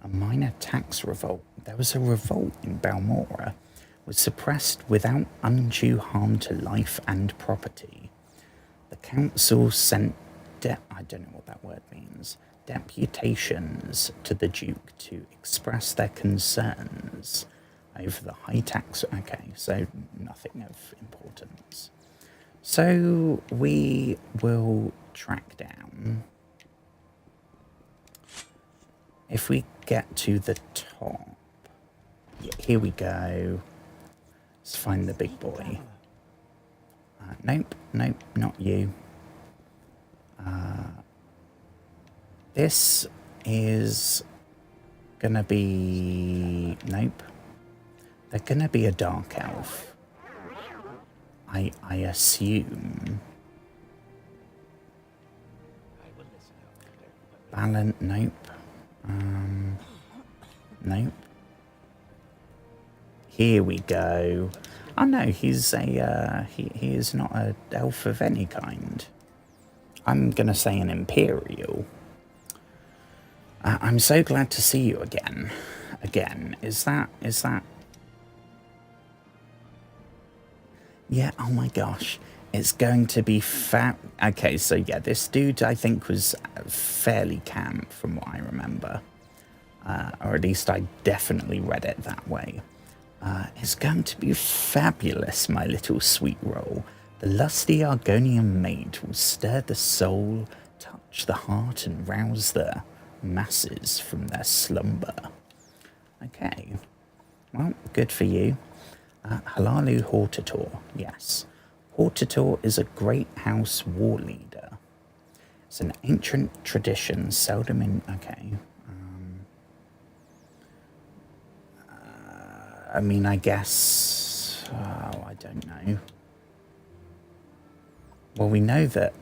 A minor tax revolt. There was a revolt in Balmora. Was suppressed without undue harm to life and property. The council sent I don't know what that word means. Deputations to the Duke to express their concerns over the high tax. Okay, so nothing of importance. So we will track down. If we get to the top, yeah, here we go. Let's find the big boy. Nope, not you. This is gonna be... Nope. They're gonna be a dark elf. I assume. Balan... Nope. Nope. Here we go. Oh no, he's a... he is not an elf of any kind. I'm gonna say an Imperial. I'm so glad to see you again. Is that... Yeah, oh my gosh. It's going to be Okay, so yeah, this dude I think was fairly camp from what I remember. Or at least I definitely read it that way. It's going to be fabulous, my little sweet roll. The lusty Argonian maid will stir the soul, touch the heart, and rouse the masses from their slumber. Okay, well, good for you. Halalu Hortator, yes. Hortator is a great house war leader. It's an ancient tradition, seldom in... Okay. I mean, I guess... Oh, I don't know. Well, we know that...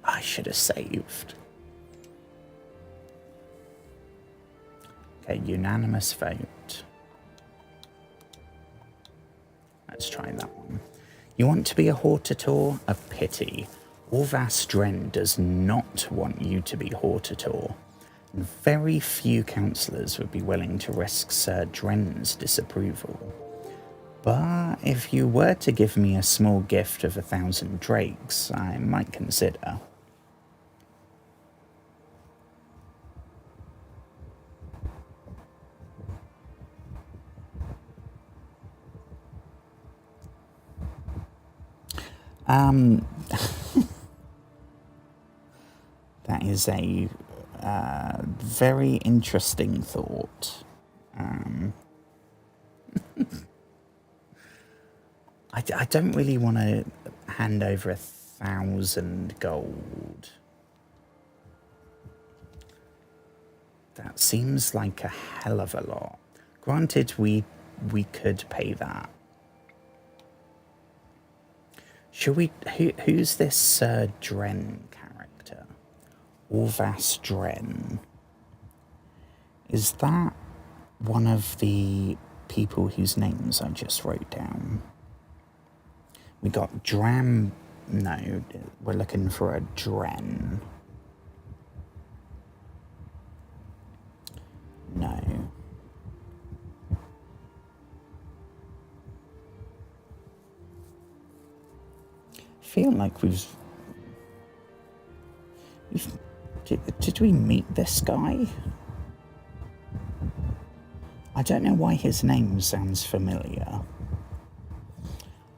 I should have saved. Okay, unanimous vote. Let's try that one. You want to be a Hortator? A pity. Orvas Dren does not want you to be Hortator. Very few councillors would be willing to risk Sir Dren's disapproval. But if you were to give me a small gift of 1,000 drakes, I might consider. That is a very interesting thought. I don't really want to hand over 1,000 gold. That seems like a hell of a lot. Granted, we could pay that. Should we? Who's this Sir Dren character? Orvas Dren. Is that one of the people whose names I just wrote down? We got Dram. No, we're looking for a Dren. No. I feel like we've did we meet this guy? I don't know why his name sounds familiar.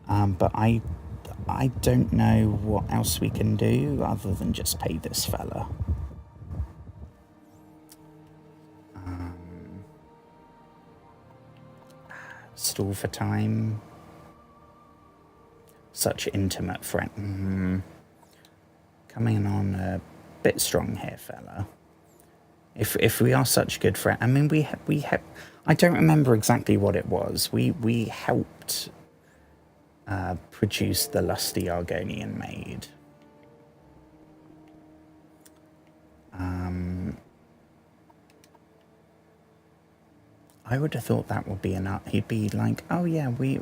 But I don't know what else we can do other than just pay this fella. Stall for time. Such intimate friend. Coming on a bit strong here, fella. If we are such good friends, I mean, we I don't remember exactly what it was. We helped produce the lusty Argonian maid. I would have thought that would be enough. He'd be like, "Oh yeah, we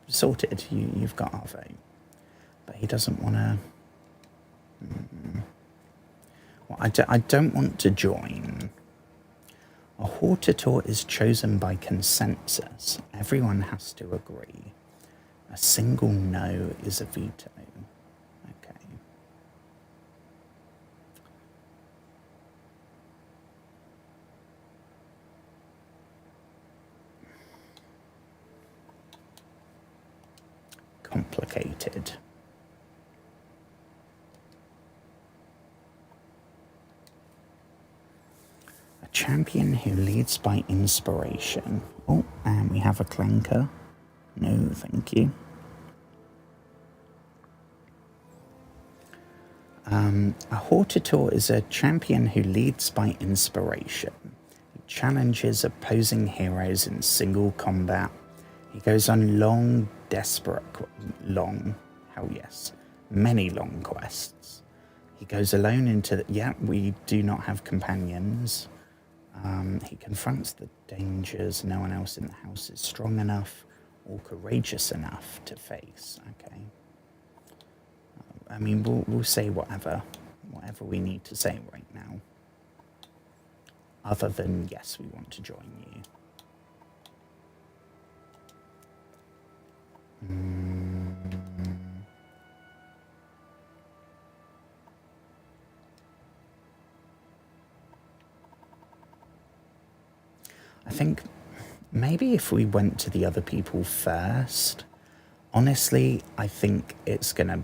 sorted. You've got our vote," but he doesn't want to. Well, I don't want to join. A Hortator is chosen by consensus. Everyone has to agree. A single no is a veto. Okay. Complicated. A champion who leads by inspiration. Oh, and we have a clanker. No, thank you. A Hortator is a champion who leads by inspiration. He challenges opposing heroes in single combat. He goes on many long quests. He goes alone into we do not have companions. He confronts the dangers no one else in the house is strong enough or courageous enough to face. Okay. I mean, we'll say whatever we need to say right now. Other than, yes, we want to join you. I think maybe if we went to the other people first, honestly, I think it's gonna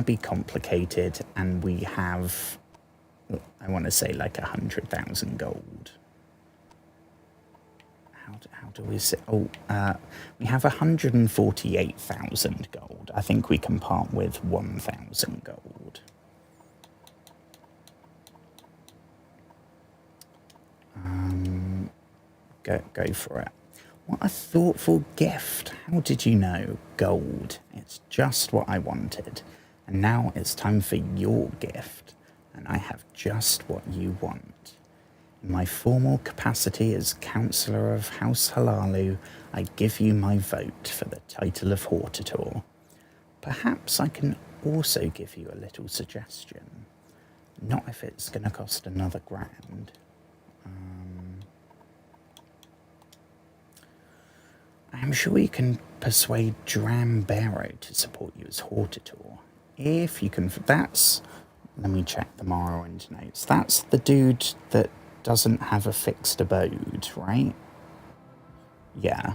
be complicated, and we have, I want to say, like 100,000 gold. How do we say? Oh, we have 148,000 gold. I think we can part with 1,000 gold. Go for it. What a thoughtful gift. How did you know? Gold. It's just what I wanted. And now it's time for your gift. And I have just what you want. In my formal capacity as Councillor of House Halalu, I give you my vote for the title of Hortator. Perhaps I can also give you a little suggestion. Not if it's going to cost another grand. I'm sure you can persuade Drambero to support you as Hortator. If you can, let me check the Morrowind notes. That's the dude that doesn't have a fixed abode, right? Yeah.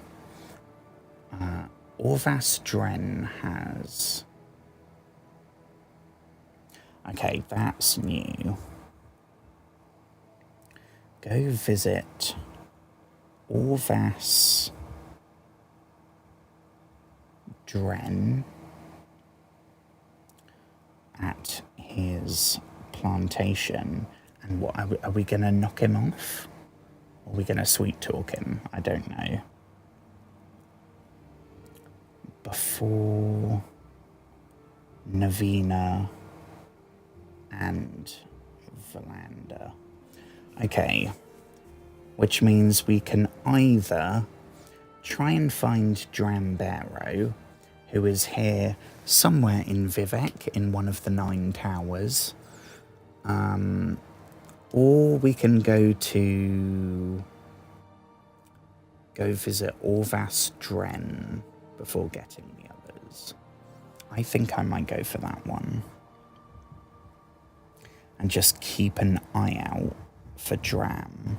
Orvas Dren has... Okay, that's new. Go visit Orvas Dren at his plantation. And what are we going to knock him off? Or are we going to sweet talk him? I don't know. Before Navina and Valander. Okay. Which means we can either try and find Drambero, who is here somewhere in Vivek in one of the 9 towers. Or we can go visit Orvas Dren before getting the others. I think I might go for that one. And just keep an eye out for Dram.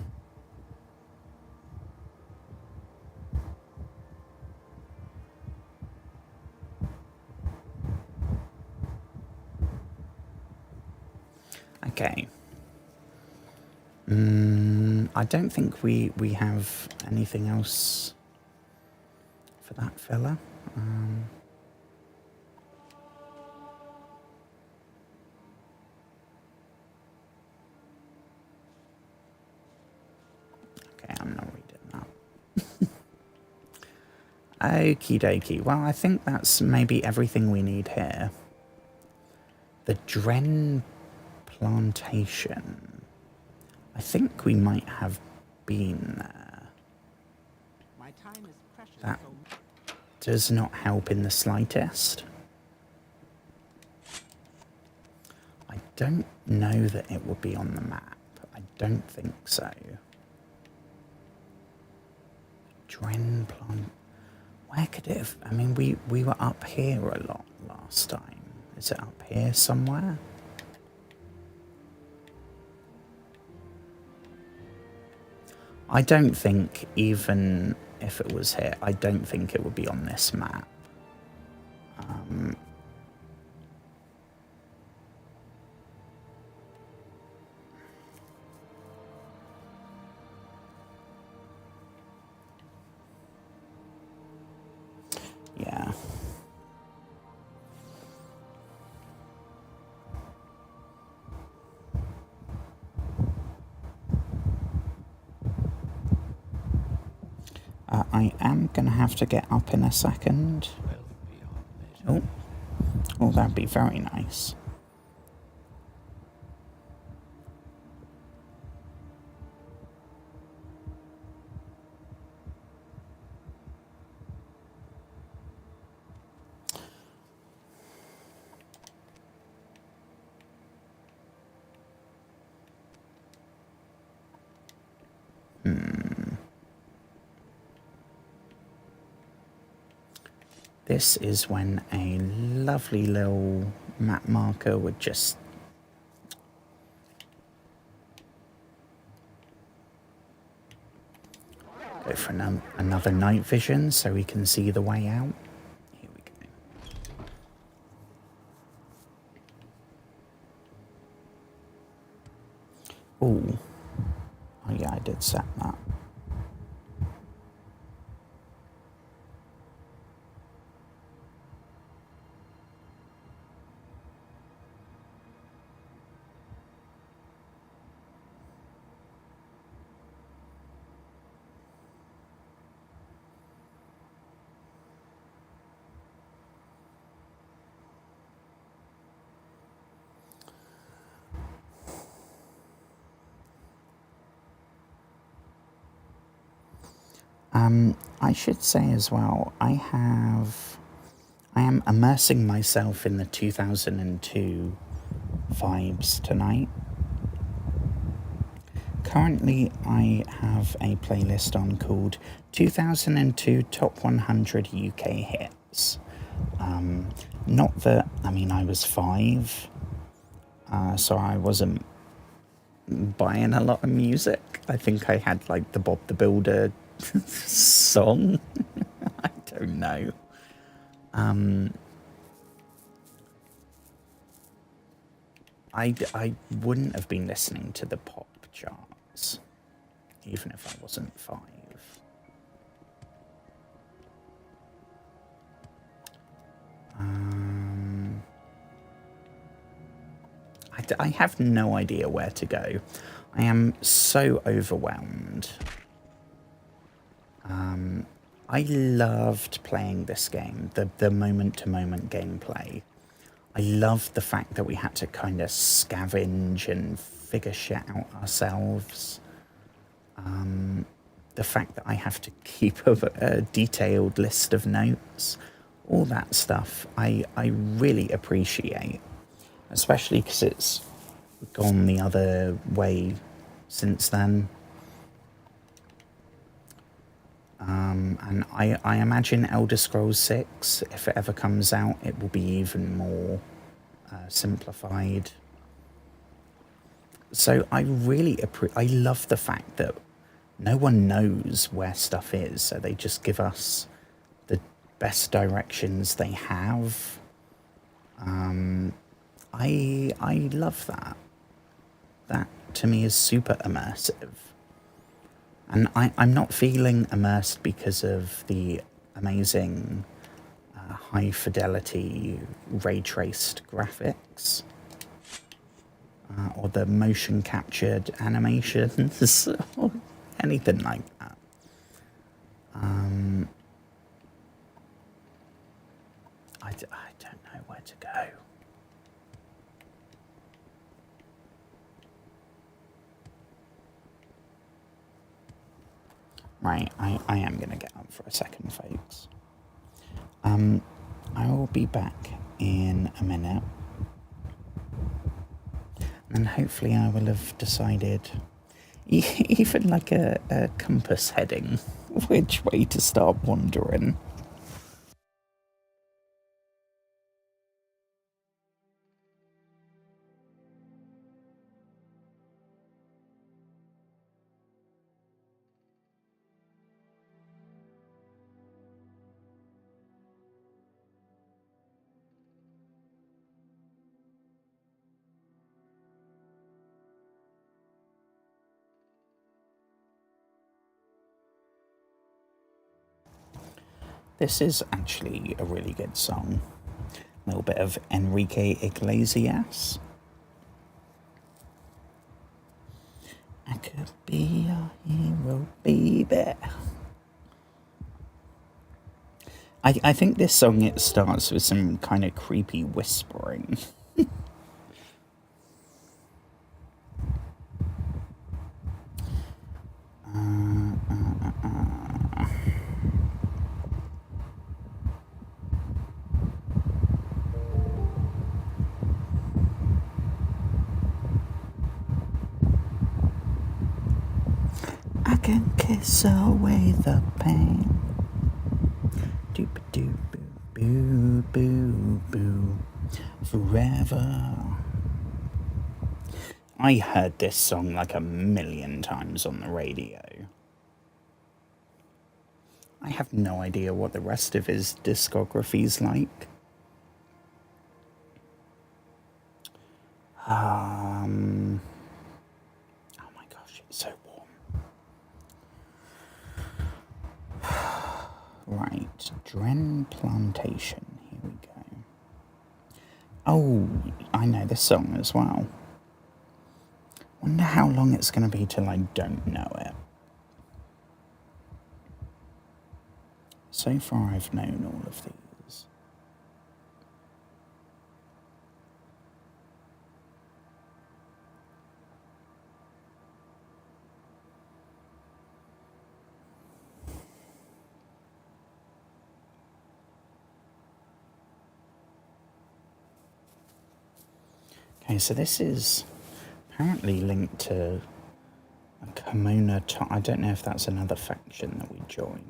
Okay. I don't think we have anything else for that fella. Okay, I'm not reading that. Okie dokie. Well, I think that's maybe everything we need here. The Dren Plantation. I think we might have been there. My time is precious. That does not help in the slightest. I don't know that it would be on the map. I don't think so. Dren Plant. Where could it have... I mean, we were up here a lot last time. Is it up here somewhere? I don't think, even if it was here, I don't think it would be on this map. Yeah. I am going to have to get up in a second. Oh, that'd be very nice. This is when a lovely little map marker would just go for another night vision so we can see the way out. Here we go. Ooh. Oh yeah, I did set that. I should say as well, I am immersing myself in the 2002 vibes tonight. Currently, I have a playlist on called 2002 Top 100 UK Hits. Not that, I mean, I was 5, so I wasn't buying a lot of music. I think I had like the Bob the Builder song. I don't know. I wouldn't have been listening to the pop charts, even if I wasn't 5. I have no idea where to go. I am so overwhelmed. I loved playing this game, the moment-to-moment gameplay. I loved the fact that we had to kind of scavenge and figure shit out ourselves. The fact that I have to keep a detailed list of notes, all that stuff, I really appreciate, especially because it's gone the other way since then. And I imagine Elder Scrolls 6, if it ever comes out, it will be even more simplified. So I really I love the fact that no one knows where stuff is, so they just give us the best directions they have. I love that. That to me is super immersive. And I'm not feeling immersed because of the amazing high fidelity ray traced graphics or the motion captured animations or anything like that. I don't know where to go. Right, I am going to get up for a second, folks. I will be back in a minute. And hopefully I will have decided, even like a compass heading, which way to start wandering. This is actually a really good song. A little bit of Enrique Iglesias. I could be your hero, baby. I think this song, it starts with some kind of creepy whispering. I can kiss away the pain. Doop doop boo boo boo boo. Forever. I heard this song like a million times on the radio. I have no idea what the rest of his discography's like. Oh my gosh, it's so warm. Right, Dren Plantation, here we go. Oh, I know this song as well. Wonder how long it's going to be till I don't know it. So far I've known all of these. Okay, so this is apparently linked to a Kimona. I don't know if that's another faction that we join.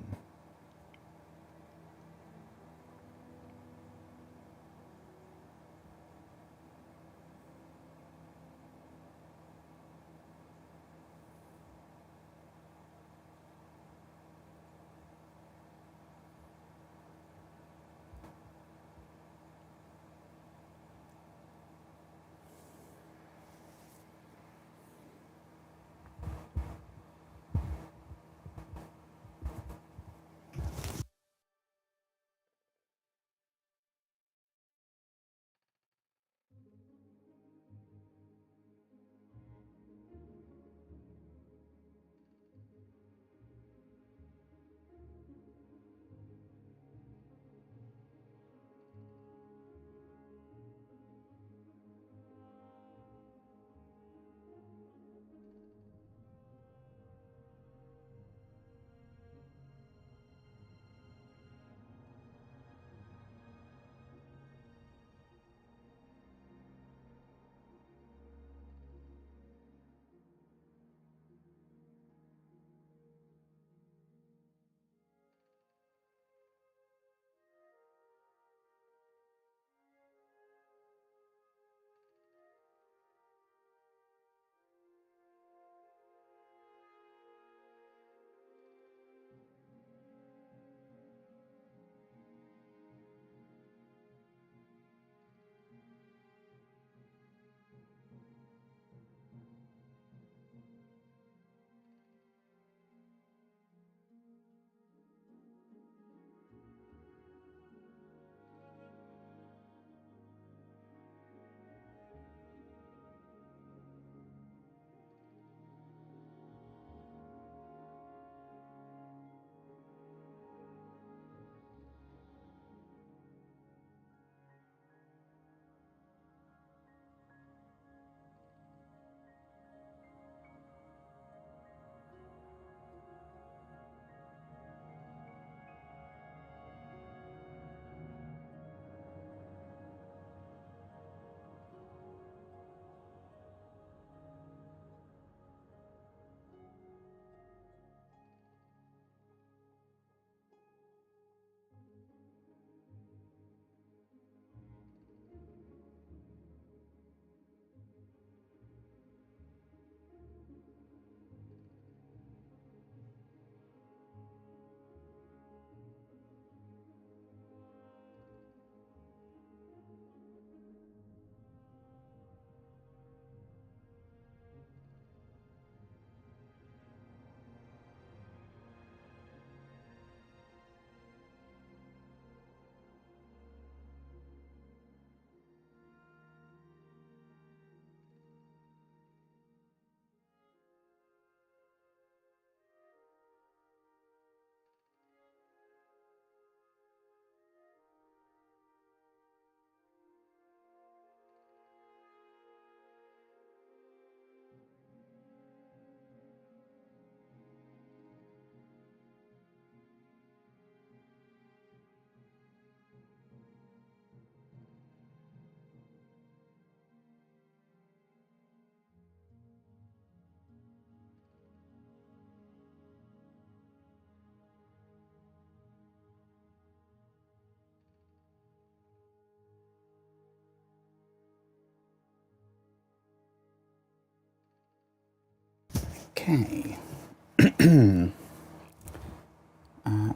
Okay.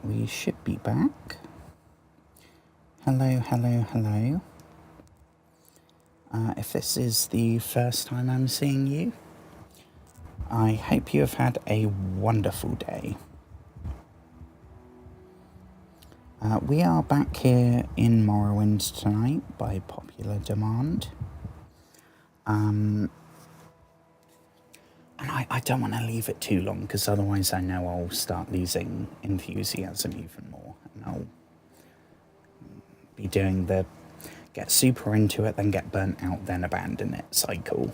We should be back. Hello, hello, hello. If this is the first time I'm seeing you, I hope you have had a wonderful day. We are back here in Morrowind tonight by popular demand. And I don't want to leave it too long, because otherwise I know I'll start losing enthusiasm even more. And I'll be doing the get super into it, then get burnt out, then abandon it cycle.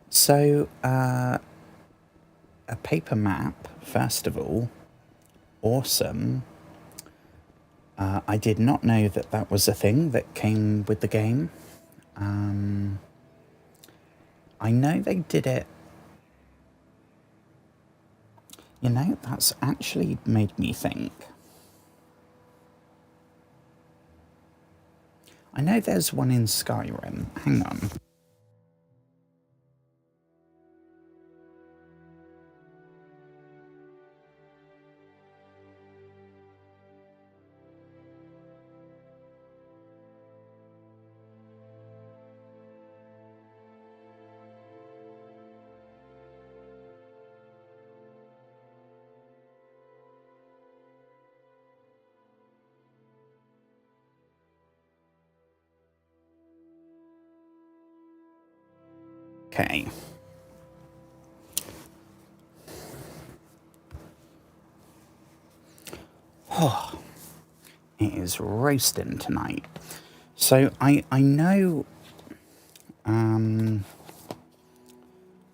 So, a paper map, first of all, awesome. I did not know that that was a thing that came with the game. I know they did it. You know, that's actually made me think. I know there's one in Skyrim. Hang on. Okay. Oh, it is roasting tonight. So I know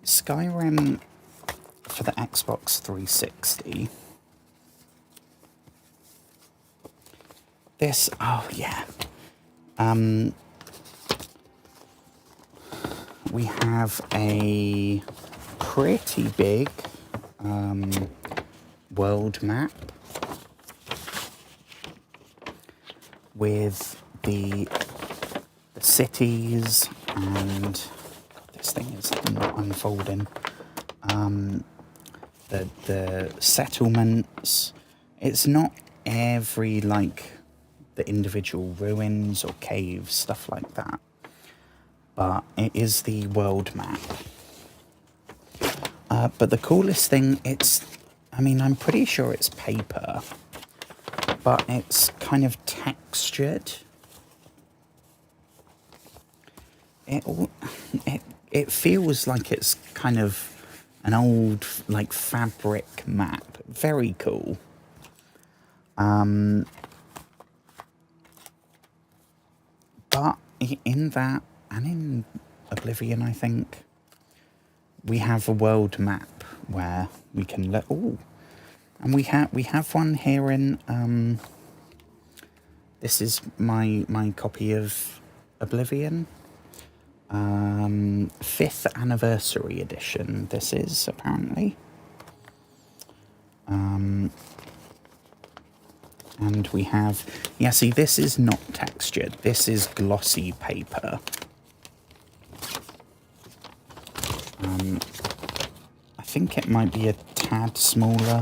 Skyrim for the Xbox 360. This, oh yeah. We have a pretty big world map with the cities, and this thing is not unfolding. The settlements. It's not every, like, the individual ruins or caves, stuff like that. But it is the world map. But the coolest thing, I'm pretty sure it's paper, but it's kind of textured. It feels like it's kind of an old, like, fabric map. Very cool. But in that, and in Oblivion, I think, we have a world map where we can and we have one here in this is my copy of Oblivion, 5th anniversary edition. This is apparently, and we have, yeah, see, this is not textured. This is glossy paper. I think it might be a tad smaller.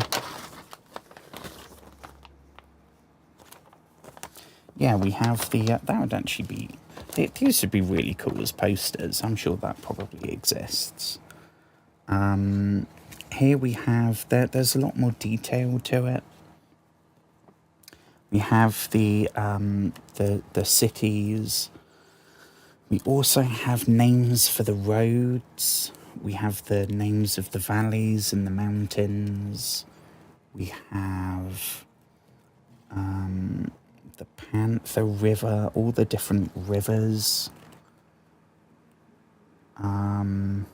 Yeah, we have the, that would actually be, these would be really cool as posters. I'm sure that probably exists. Here we have, there's a lot more detail to it. We have the cities. We also have names for the roads. We have the names of the valleys and the mountains. We have the Panther River, all the different rivers. Very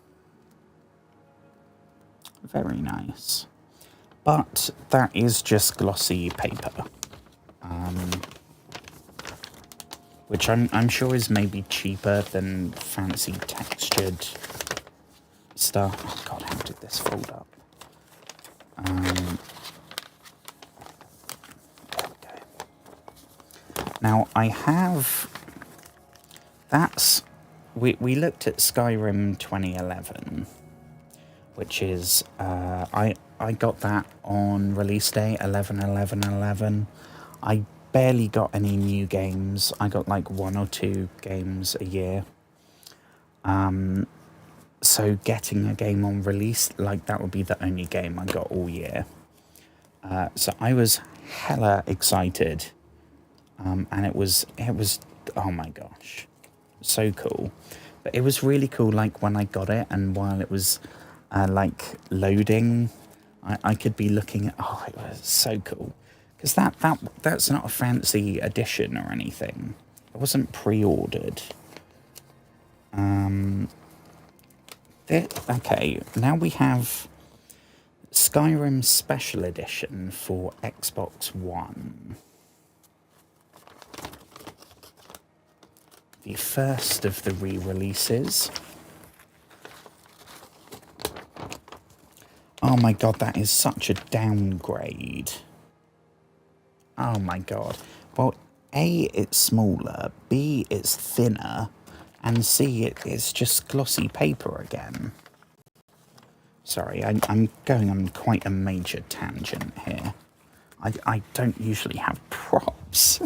nice. But that is just glossy paper. Which I'm sure is maybe cheaper than fancy textured stuff. Oh God, how did this fold up? There we go. Now I have that's... We looked at Skyrim 2011, which is... I got that on release day, 11/11/11. I barely got any new games. I got like 1 or 2 games a year. So getting a game on release, like that would be the only game I got all year. So I was hella excited. And it was, oh my gosh, so cool. But it was really cool, like when I got it and while it was like loading, I could be looking at, oh, it was so cool. Because that's not a fancy edition or anything. It wasn't pre-ordered. Okay, now we have Skyrim Special Edition for Xbox One. The first of the re-releases. Oh my god, that is such a downgrade. Oh my god. Well, A, it's smaller, B, it's thinner, and C, it's just glossy paper again. Sorry, I'm going on quite a major tangent here. I don't usually have props.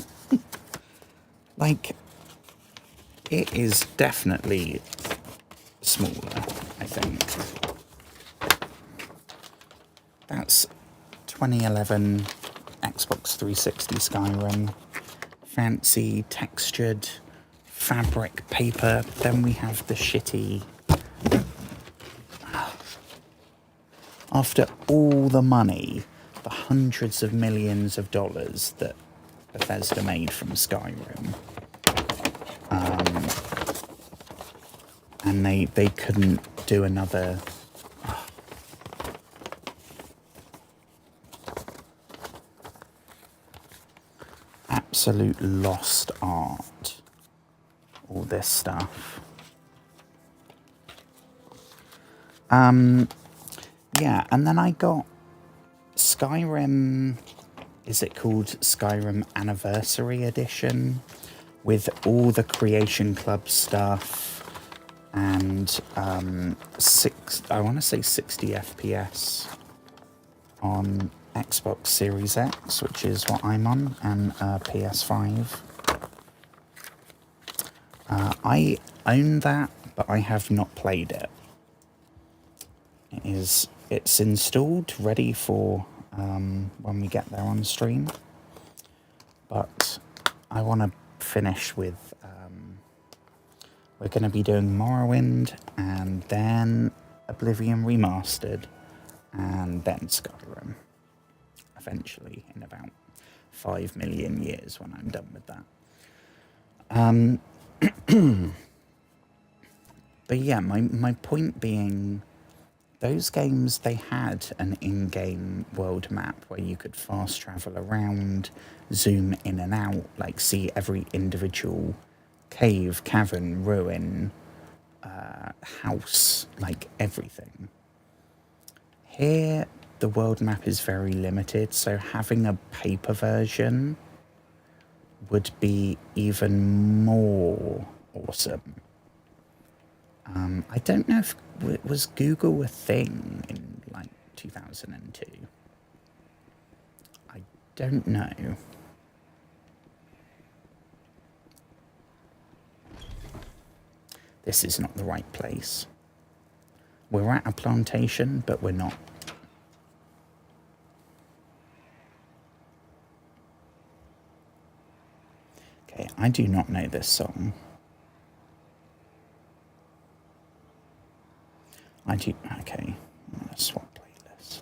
Like, it is definitely smaller, I think. That's 2011 Xbox 360 Skyrim. Fancy, textured, fabric paper. Then we have the shitty... After all the money, the hundreds of millions of dollars that Bethesda made from Skyrim, and they couldn't do another... Absolute lost art. All this stuff. Yeah, and then I got Skyrim... Is it called Skyrim Anniversary Edition? With all the Creation Club stuff and I want to say 60 FPS on Xbox Series X, which is what I'm on, and PS5. I own that, but I have not played it. It's installed, ready for when we get there on stream. But I want to finish with... we're going to be doing Morrowind, and then Oblivion Remastered, and then Skyrim. Eventually, in about 5 million years when I'm done with that. But yeah, my point being... Those games, they had an in-game world map where you could fast travel around, zoom in and out, like see every individual cave, cavern, ruin, house, like everything. Here, the world map is very limited, so having a paper version would be even more awesome. I don't know if... Was Google a thing in, like, 2002? I don't know. This is not the right place. We're at a plantation, but we're not. Okay, I do not know this song. I do... Okay, I'm going to swap playlist.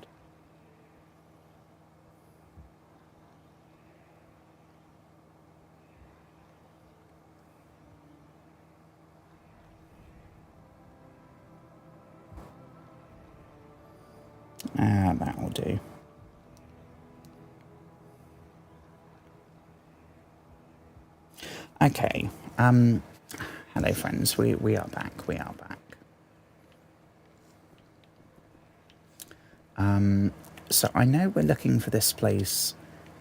That will do. Okay, hello friends, we are back, we are back. So I know we're looking for this place.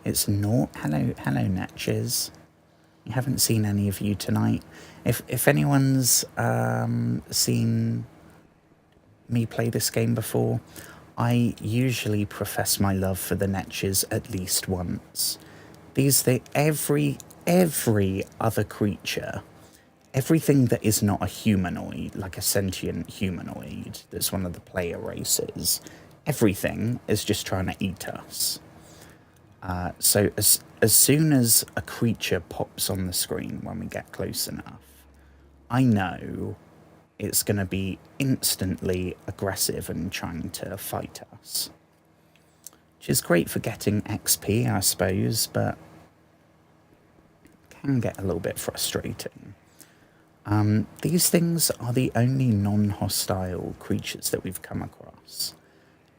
It's not... Hello Netches. You haven't seen any of you tonight. If anyone's seen me play this game before, I usually profess my love for the Netches at least once. Every other creature, everything that is not a humanoid, like a sentient humanoid that's one of the player races, everything is just trying to eat us. So as soon as a creature pops on the screen when we get close enough, I know it's going to be instantly aggressive and trying to fight us. Which is great for getting XP, I suppose, but can get a little bit frustrating. These things are the only non-hostile creatures that we've come across,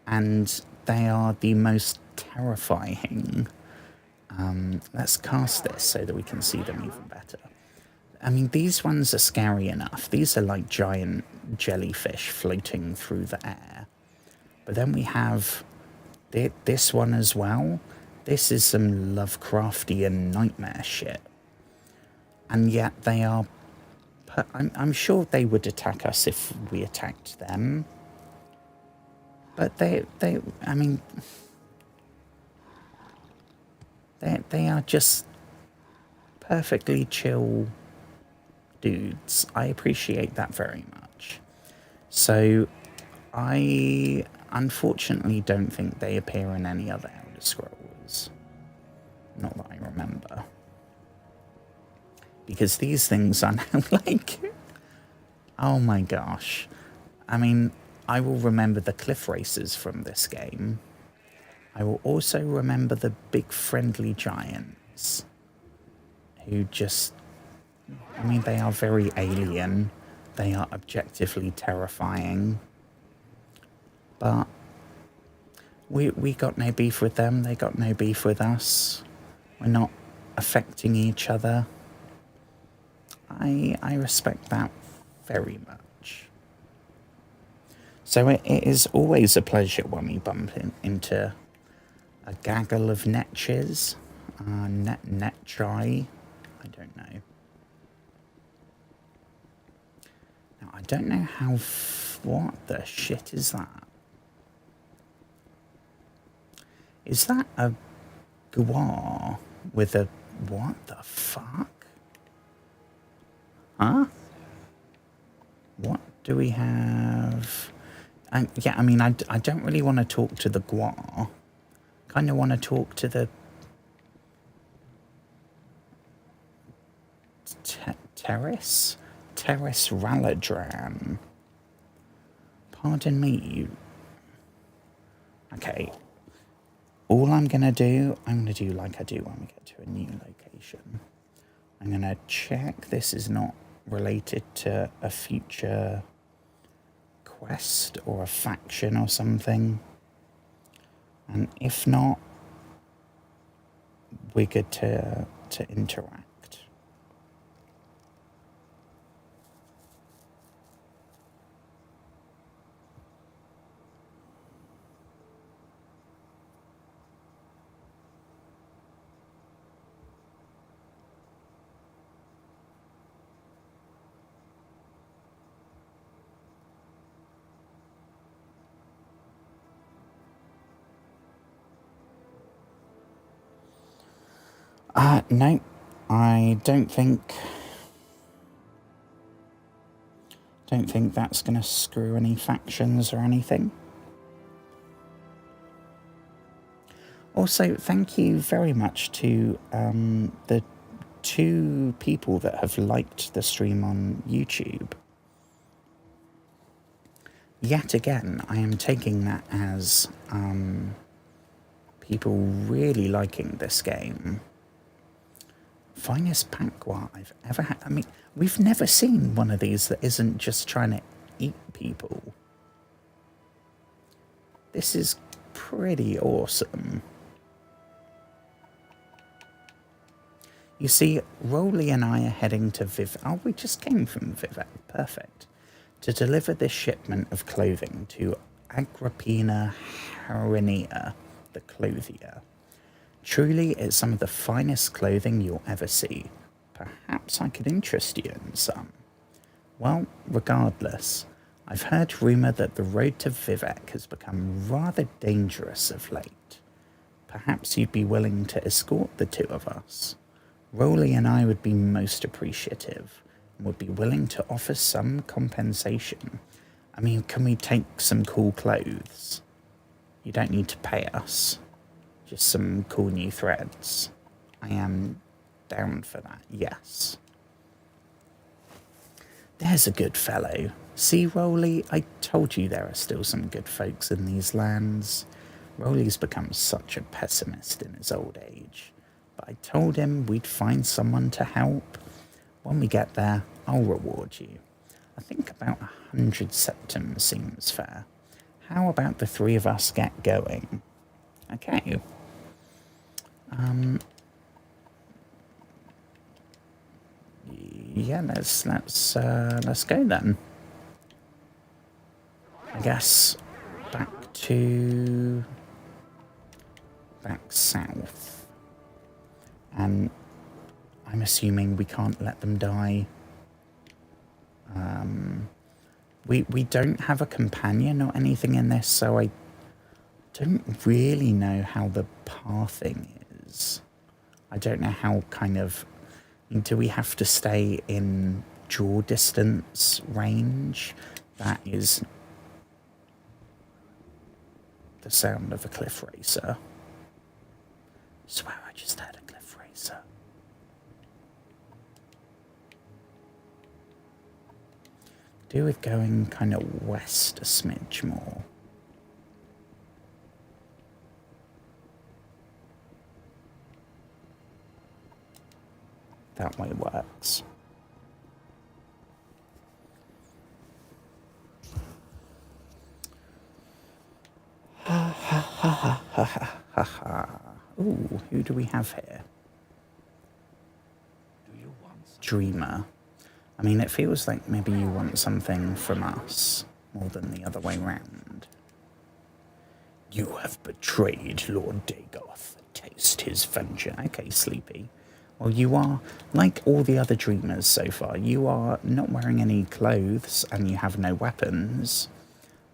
and they are the most terrifying. Let's cast this so that we can see them even better. I mean, these ones are scary enough. These are like giant jellyfish floating through the air. But then we have this one as well. This is some Lovecraftian nightmare shit. And yet they are... I'm sure they would attack us if we attacked them. But they I mean... They are just perfectly chill dudes. I appreciate that very much. So I unfortunately don't think they appear in any other Elder Scrolls. Not that I remember. Because these things are now like... oh my gosh. I mean, I will remember the cliff races from this game. I will also remember the big friendly giants who just... I mean, they are very alien. They are objectively terrifying. But we got no beef with them. They got no beef with us. We're not affecting each other. I respect that very much. So it is always a pleasure when we bump into a gaggle of netches. Netchai. I don't know. Now, I don't know how... what the shit is that? Is that a guar with a... what the fuck? Huh? What do we have? Yeah, I mean, I don't really want to talk to the guar. Kind of want to talk to the... Terrace? Terrace Raladran. Pardon me, you... Okay. All I'm going to do like I do when we get to a new location. I'm going to check this is not related to a future quest or a faction or something. And if not, we're good to interact. No, I don't think that's going to screw any factions or anything. Also, thank you very much to the 2 people that have liked the stream on YouTube. Yet again, I am taking that as people really liking this game. Finest Pakwa I've ever had. I mean, we've never seen one of these that isn't just trying to eat people. This is pretty awesome. You see, Rolly and I are heading to Oh, we just came from Vivek. Perfect. To deliver this shipment of clothing to Agrippina Harinia, the clothier. Truly, it's some of the finest clothing you'll ever see. Perhaps I could interest you in some. Well, regardless, I've heard rumour that the road to Vivek has become rather dangerous of late. Perhaps you'd be willing to escort the two of us. Rowley and I would be most appreciative and would be willing to offer some compensation. I mean, can we take some cool clothes? You don't need to pay us. Just some cool new threads. I am down for that, yes. There's a good fellow. See, Rowley, I told you there are still some good folks in these lands. Rowley's become such a pessimist in his old age. But I told him we'd find someone to help. When we get there, I'll reward you. I think about 100 septums seems fair. How about the three of us get going? Okay. Yeah, let's go then. I guess back south. And I'm assuming we can't let them die. We don't have a companion or anything in this, so I don't really know how the pathing is. I don't know how kind of... Do we have to stay in draw distance range? That is the sound of a cliff racer. I swear I just heard a cliff racer. Do with going kind of west a smidge more. That way works. Ha ha ha ha ha ha ha. Ooh, who do we have here? Do you want some? Dreamer. I mean, it feels like maybe you want something from us more than the other way round. You have betrayed Lord Dagoth. Taste his vengeance. Okay, Sleepy. Well, you are, like all the other dreamers so far, you are not wearing any clothes and you have no weapons.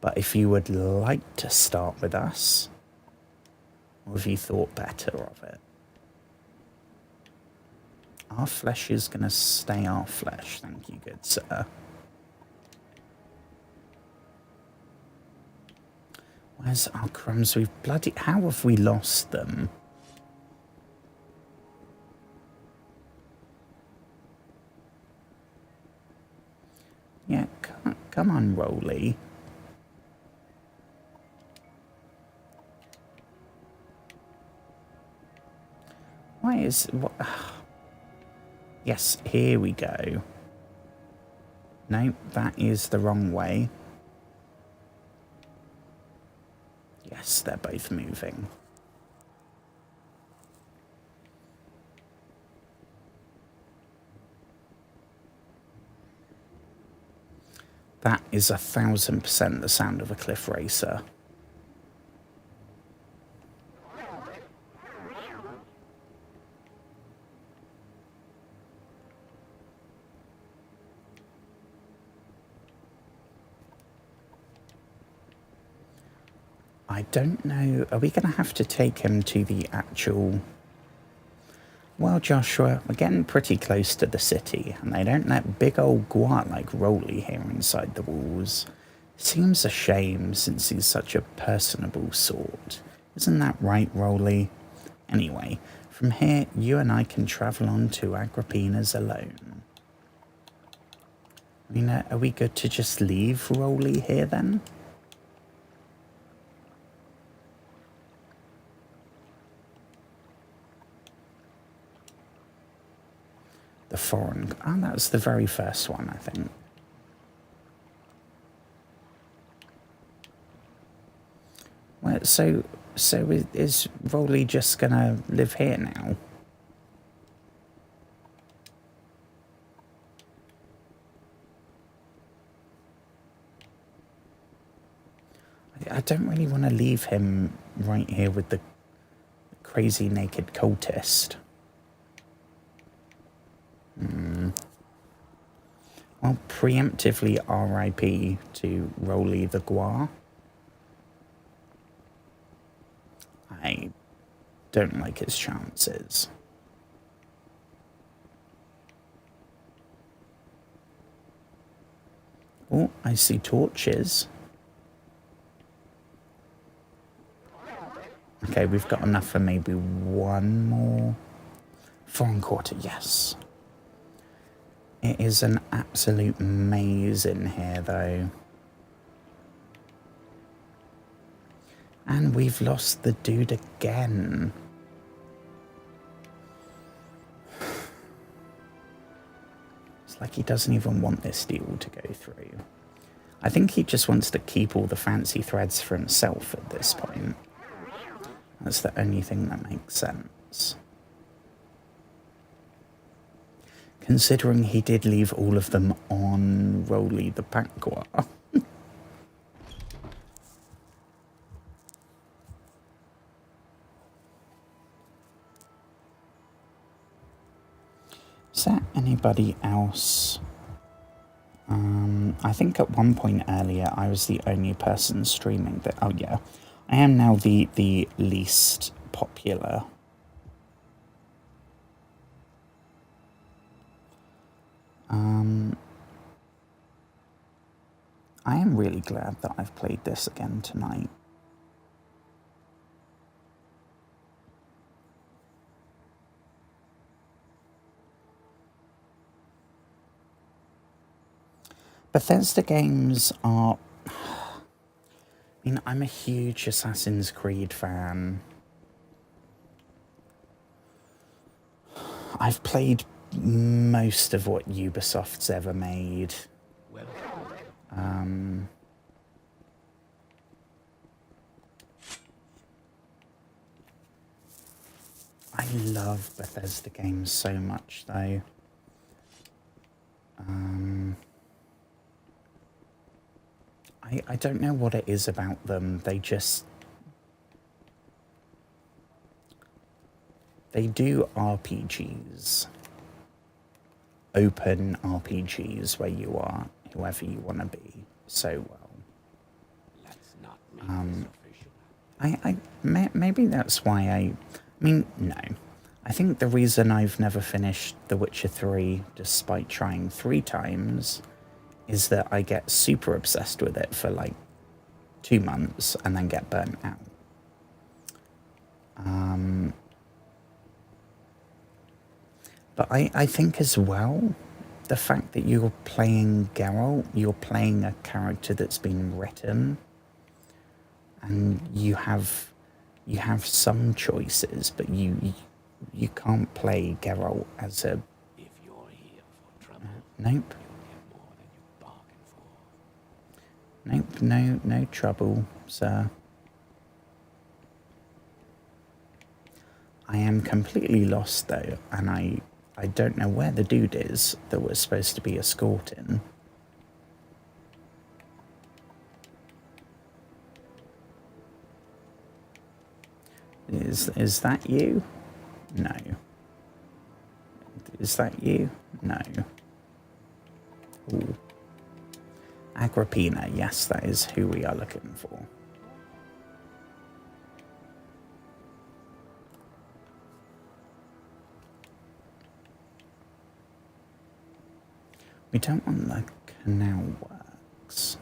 But if you would like to start with us, or have you thought better of it? Our flesh is going to stay our flesh, thank you, good sir. Where's our crumbs? We've bloody... How have we lost them? Yeah, come on, Rowley. Why is... What? Yes, here we go. No, that is the wrong way. Yes, they're both moving. That is 1000% the sound of a cliff racer. I don't know. Are we going to have to take him to the actual... Well, Joshua, we're getting pretty close to the city, and they don't let big old Gwart like Rowley here inside the walls. Seems a shame, since he's such a personable sort. Isn't that right, Rowley? Anyway, from here, you and I can travel on to Agrippina's alone. I mean, are we good to just leave Rowley here, then? The foreign... Oh, that's the very first one, I think. Well, so is Rowley just gonna live here now? I don't really want to leave him right here with the crazy naked cultist. Well, preemptively RIP to Rolly the Gua. I don't like his chances. Oh, I see torches. Okay, we've got enough for maybe one more. 4 1/4, yes. It is an absolute maze in here, though. And we've lost the dude again. It's like he doesn't even want this deal to go through. I think he just wants to keep all the fancy threads for himself at this point. That's the only thing that makes sense. Considering he did leave all of them on Rolly the Pacqua. Is there anybody else? I think at one point earlier I was the only person streaming that. Oh yeah, I am now the least popular. I am really glad that I've played this again tonight. Bethesda games are... I mean, I'm a huge Assassin's Creed fan. I've played most of what Ubisoft's ever made. I love Bethesda games so much, though. I don't know what it is about them. They do RPGs. Open RPGs where you are whoever you want to be so well. Let's not make this official. Maybe that's why I mean, no. I think the reason I've never finished The Witcher 3, despite trying 3 times, is that I get super obsessed with it for like 2 months and then get burnt out. But I think as well, the fact that you're playing Geralt, you're playing a character that's been written, and you have some choices, but you can't play Geralt as a... If you're here for trouble, nope. you'll get more than you bargained for. Nope, no trouble, sir. I am completely lost, though, and I don't know where the dude is that we're supposed to be escorting. Is that you? No. Is that you? No. Ooh. Agrippina, yes, that is who we are looking for. We don't want the canal works.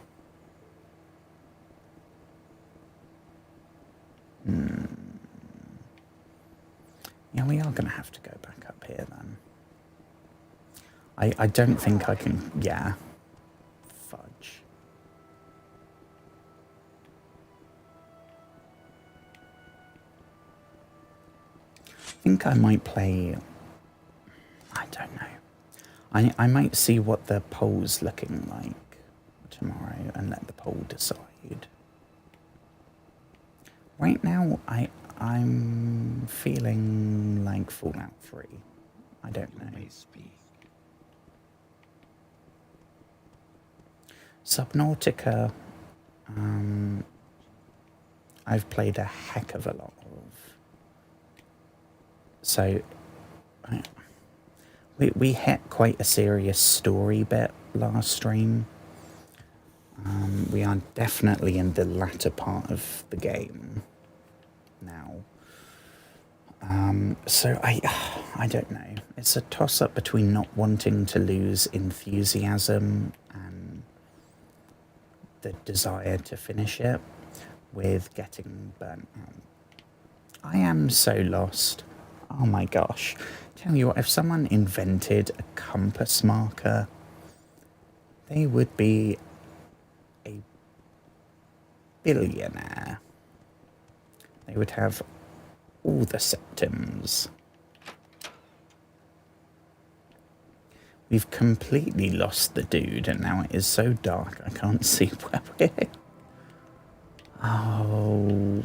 Yeah, we are going to have to go back up here then. I don't think I can... Yeah. Fudge. I think I might play... I don't know. I might see what the poll's looking like tomorrow and let the poll decide. Right now, I'm feeling like Fallout 3. I don't know. Subnautica, I've played a heck of a lot of. So, We hit quite a serious story bit last stream. We are definitely in the latter part of the game now. So I don't know. It's a toss-up between not wanting to lose enthusiasm and the desire to finish it with getting burnt out. I am so lost. Oh my gosh. Tell you what, if someone invented a compass marker, they would be a billionaire. They would have all the symptoms. We've completely lost the dude, and now it is so dark I can't see where we're... Oh...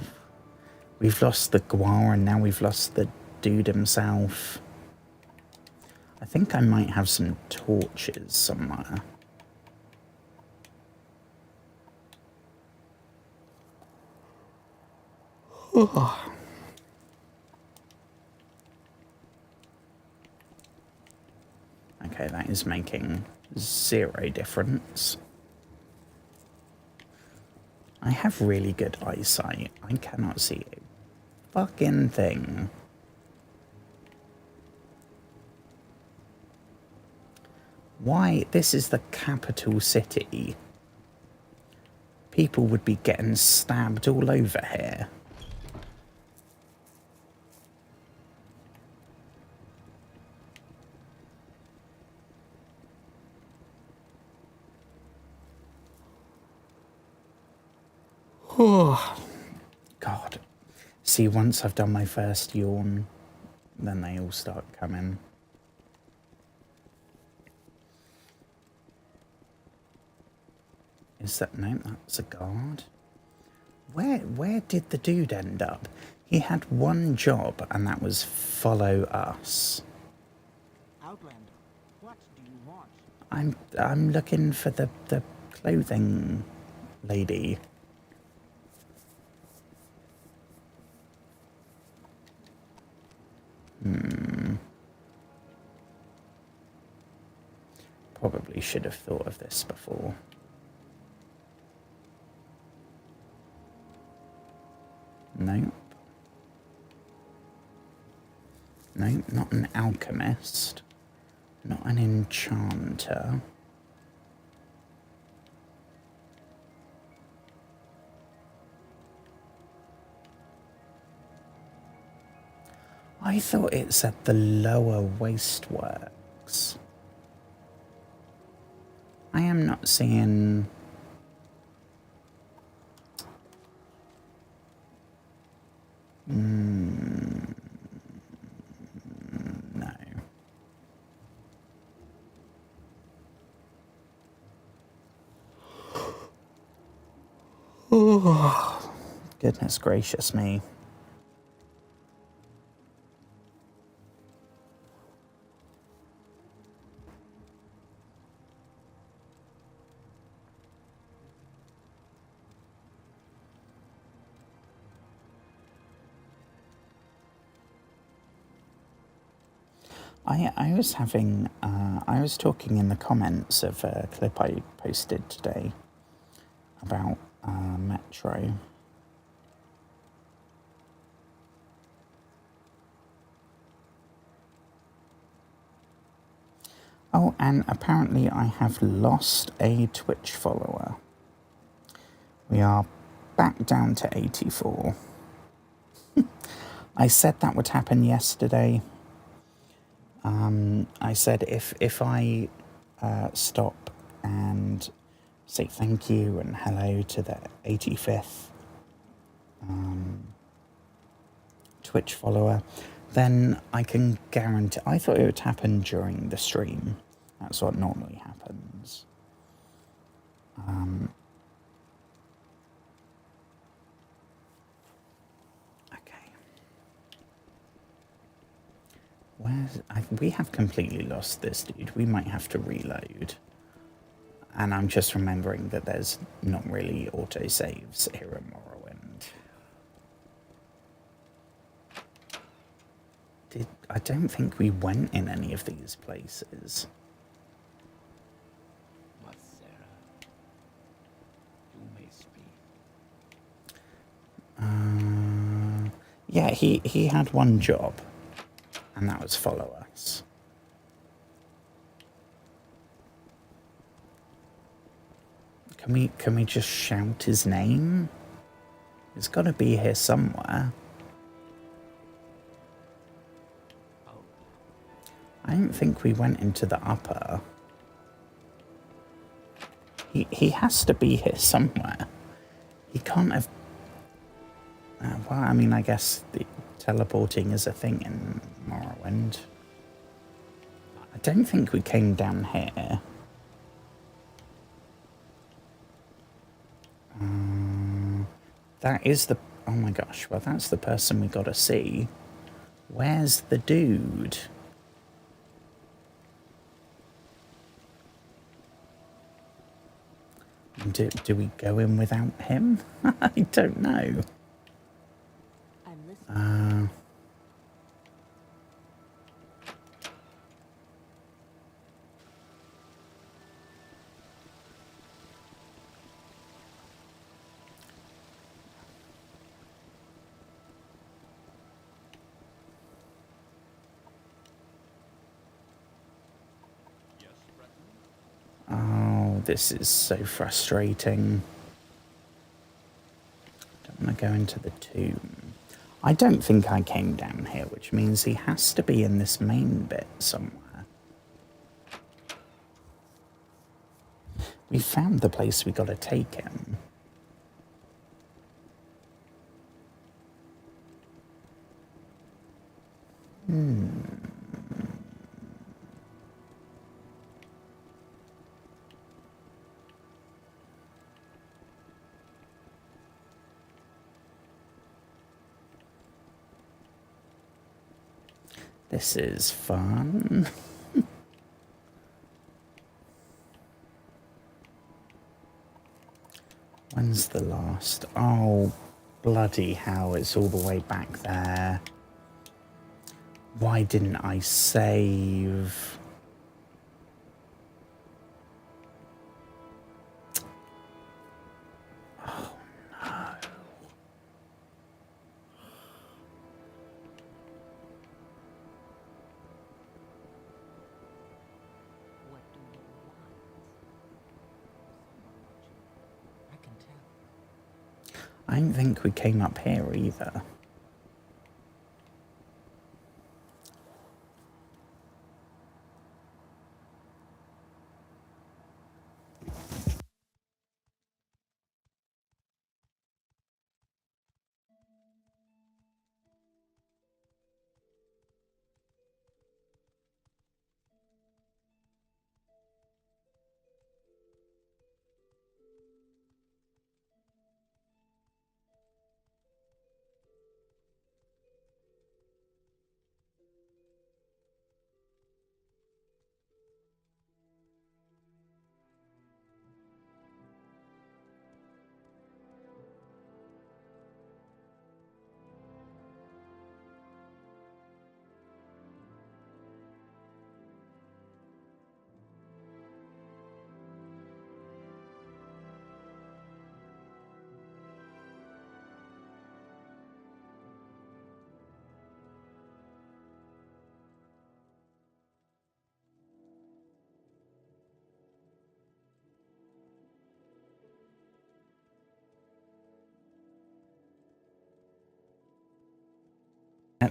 We've lost the Gwar, and now we've lost the dude himself. I think I might have some torches somewhere. Okay, that is making 0 difference. I have really good eyesight. I cannot see a fucking thing. Why? This is the capital city. People would be getting stabbed all over here. Oh, God. See, once I've done my first yawn, then they all start coming. Is that... No, that's a guard. Where did the dude end up? He had one job, and that was follow us. Outlander, what do you want? I'm looking for the clothing lady. Probably should have thought of this before. Nope. Nope, not an alchemist. Not an enchanter. I thought it said the lower wasteworks. I am not seeing... No. Oh, goodness gracious me. I was having, I was talking in the comments of a clip I posted today about Metro. Oh, and apparently I have lost a Twitch follower. We are back down to 84. I said that would happen yesterday. I said if I stop and say thank you and hello to the 85th Twitch follower, then I can guarantee... I thought it would happen during the stream. That's what normally happens. We have completely lost this dude. We might have to reload. And I'm just remembering that there's not really autosaves here in Morrowind. I don't think we went in any of these places. What, Sarah? You may speak. Yeah, he had one job, and that was follow us. Can we just shout his name? He's got to be here somewhere. I don't think we went into the upper. He has to be here somewhere. He can't have... well, I mean, I guess the teleporting is a thing in Morrowind. I don't think we came down here. That is the... Oh my gosh, well, that's the person we gotta see. Where's the dude? Do we go in without him? I don't know. I'm listening. Oh, this is so frustrating. Don't want to go into the tomb. I don't think I came down here, which means he has to be in this main bit somewhere. We found the place we got to take him. This is fun. When's the last? Oh, bloody hell, it's all the way back there. Why didn't I save? Oh, no. What do you want? Someone watching. I can tell. I don't think we came up here either.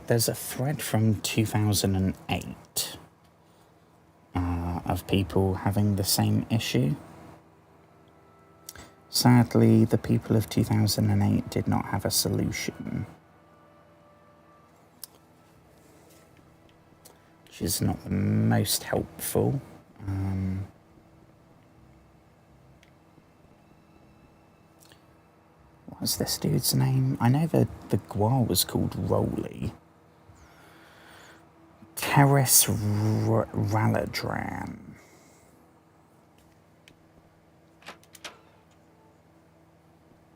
There's a thread from 2008 of people having the same issue. Sadly, the people of 2008 did not have a solution, which is not the most helpful. What was this dude's name? I know the Gwar was called Roly. Terrace Raladran.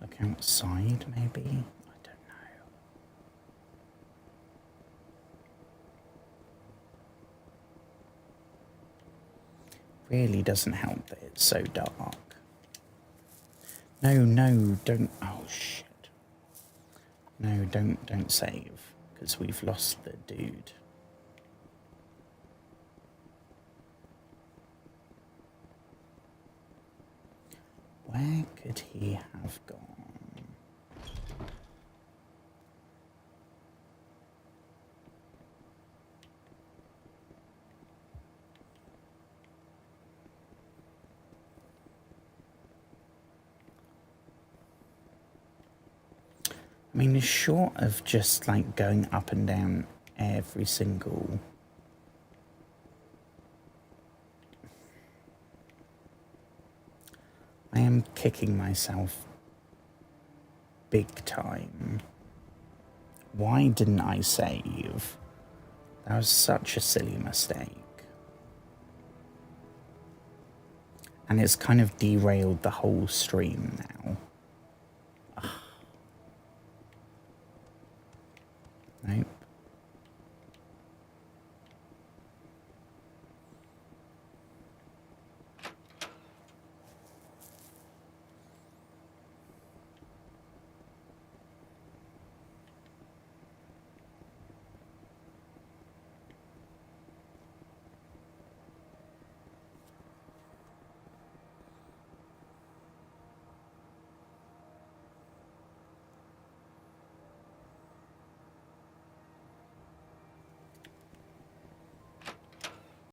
Look outside, maybe? I don't know. really doesn't help that it's so dark. No, don't. Oh shit. No, don't save, because we've lost the dude. Where could he have gone? I mean, short of just like going up and down every single... I am kicking myself big time. Why didn't I save? That was such a silly mistake. And it's kind of derailed the whole stream now.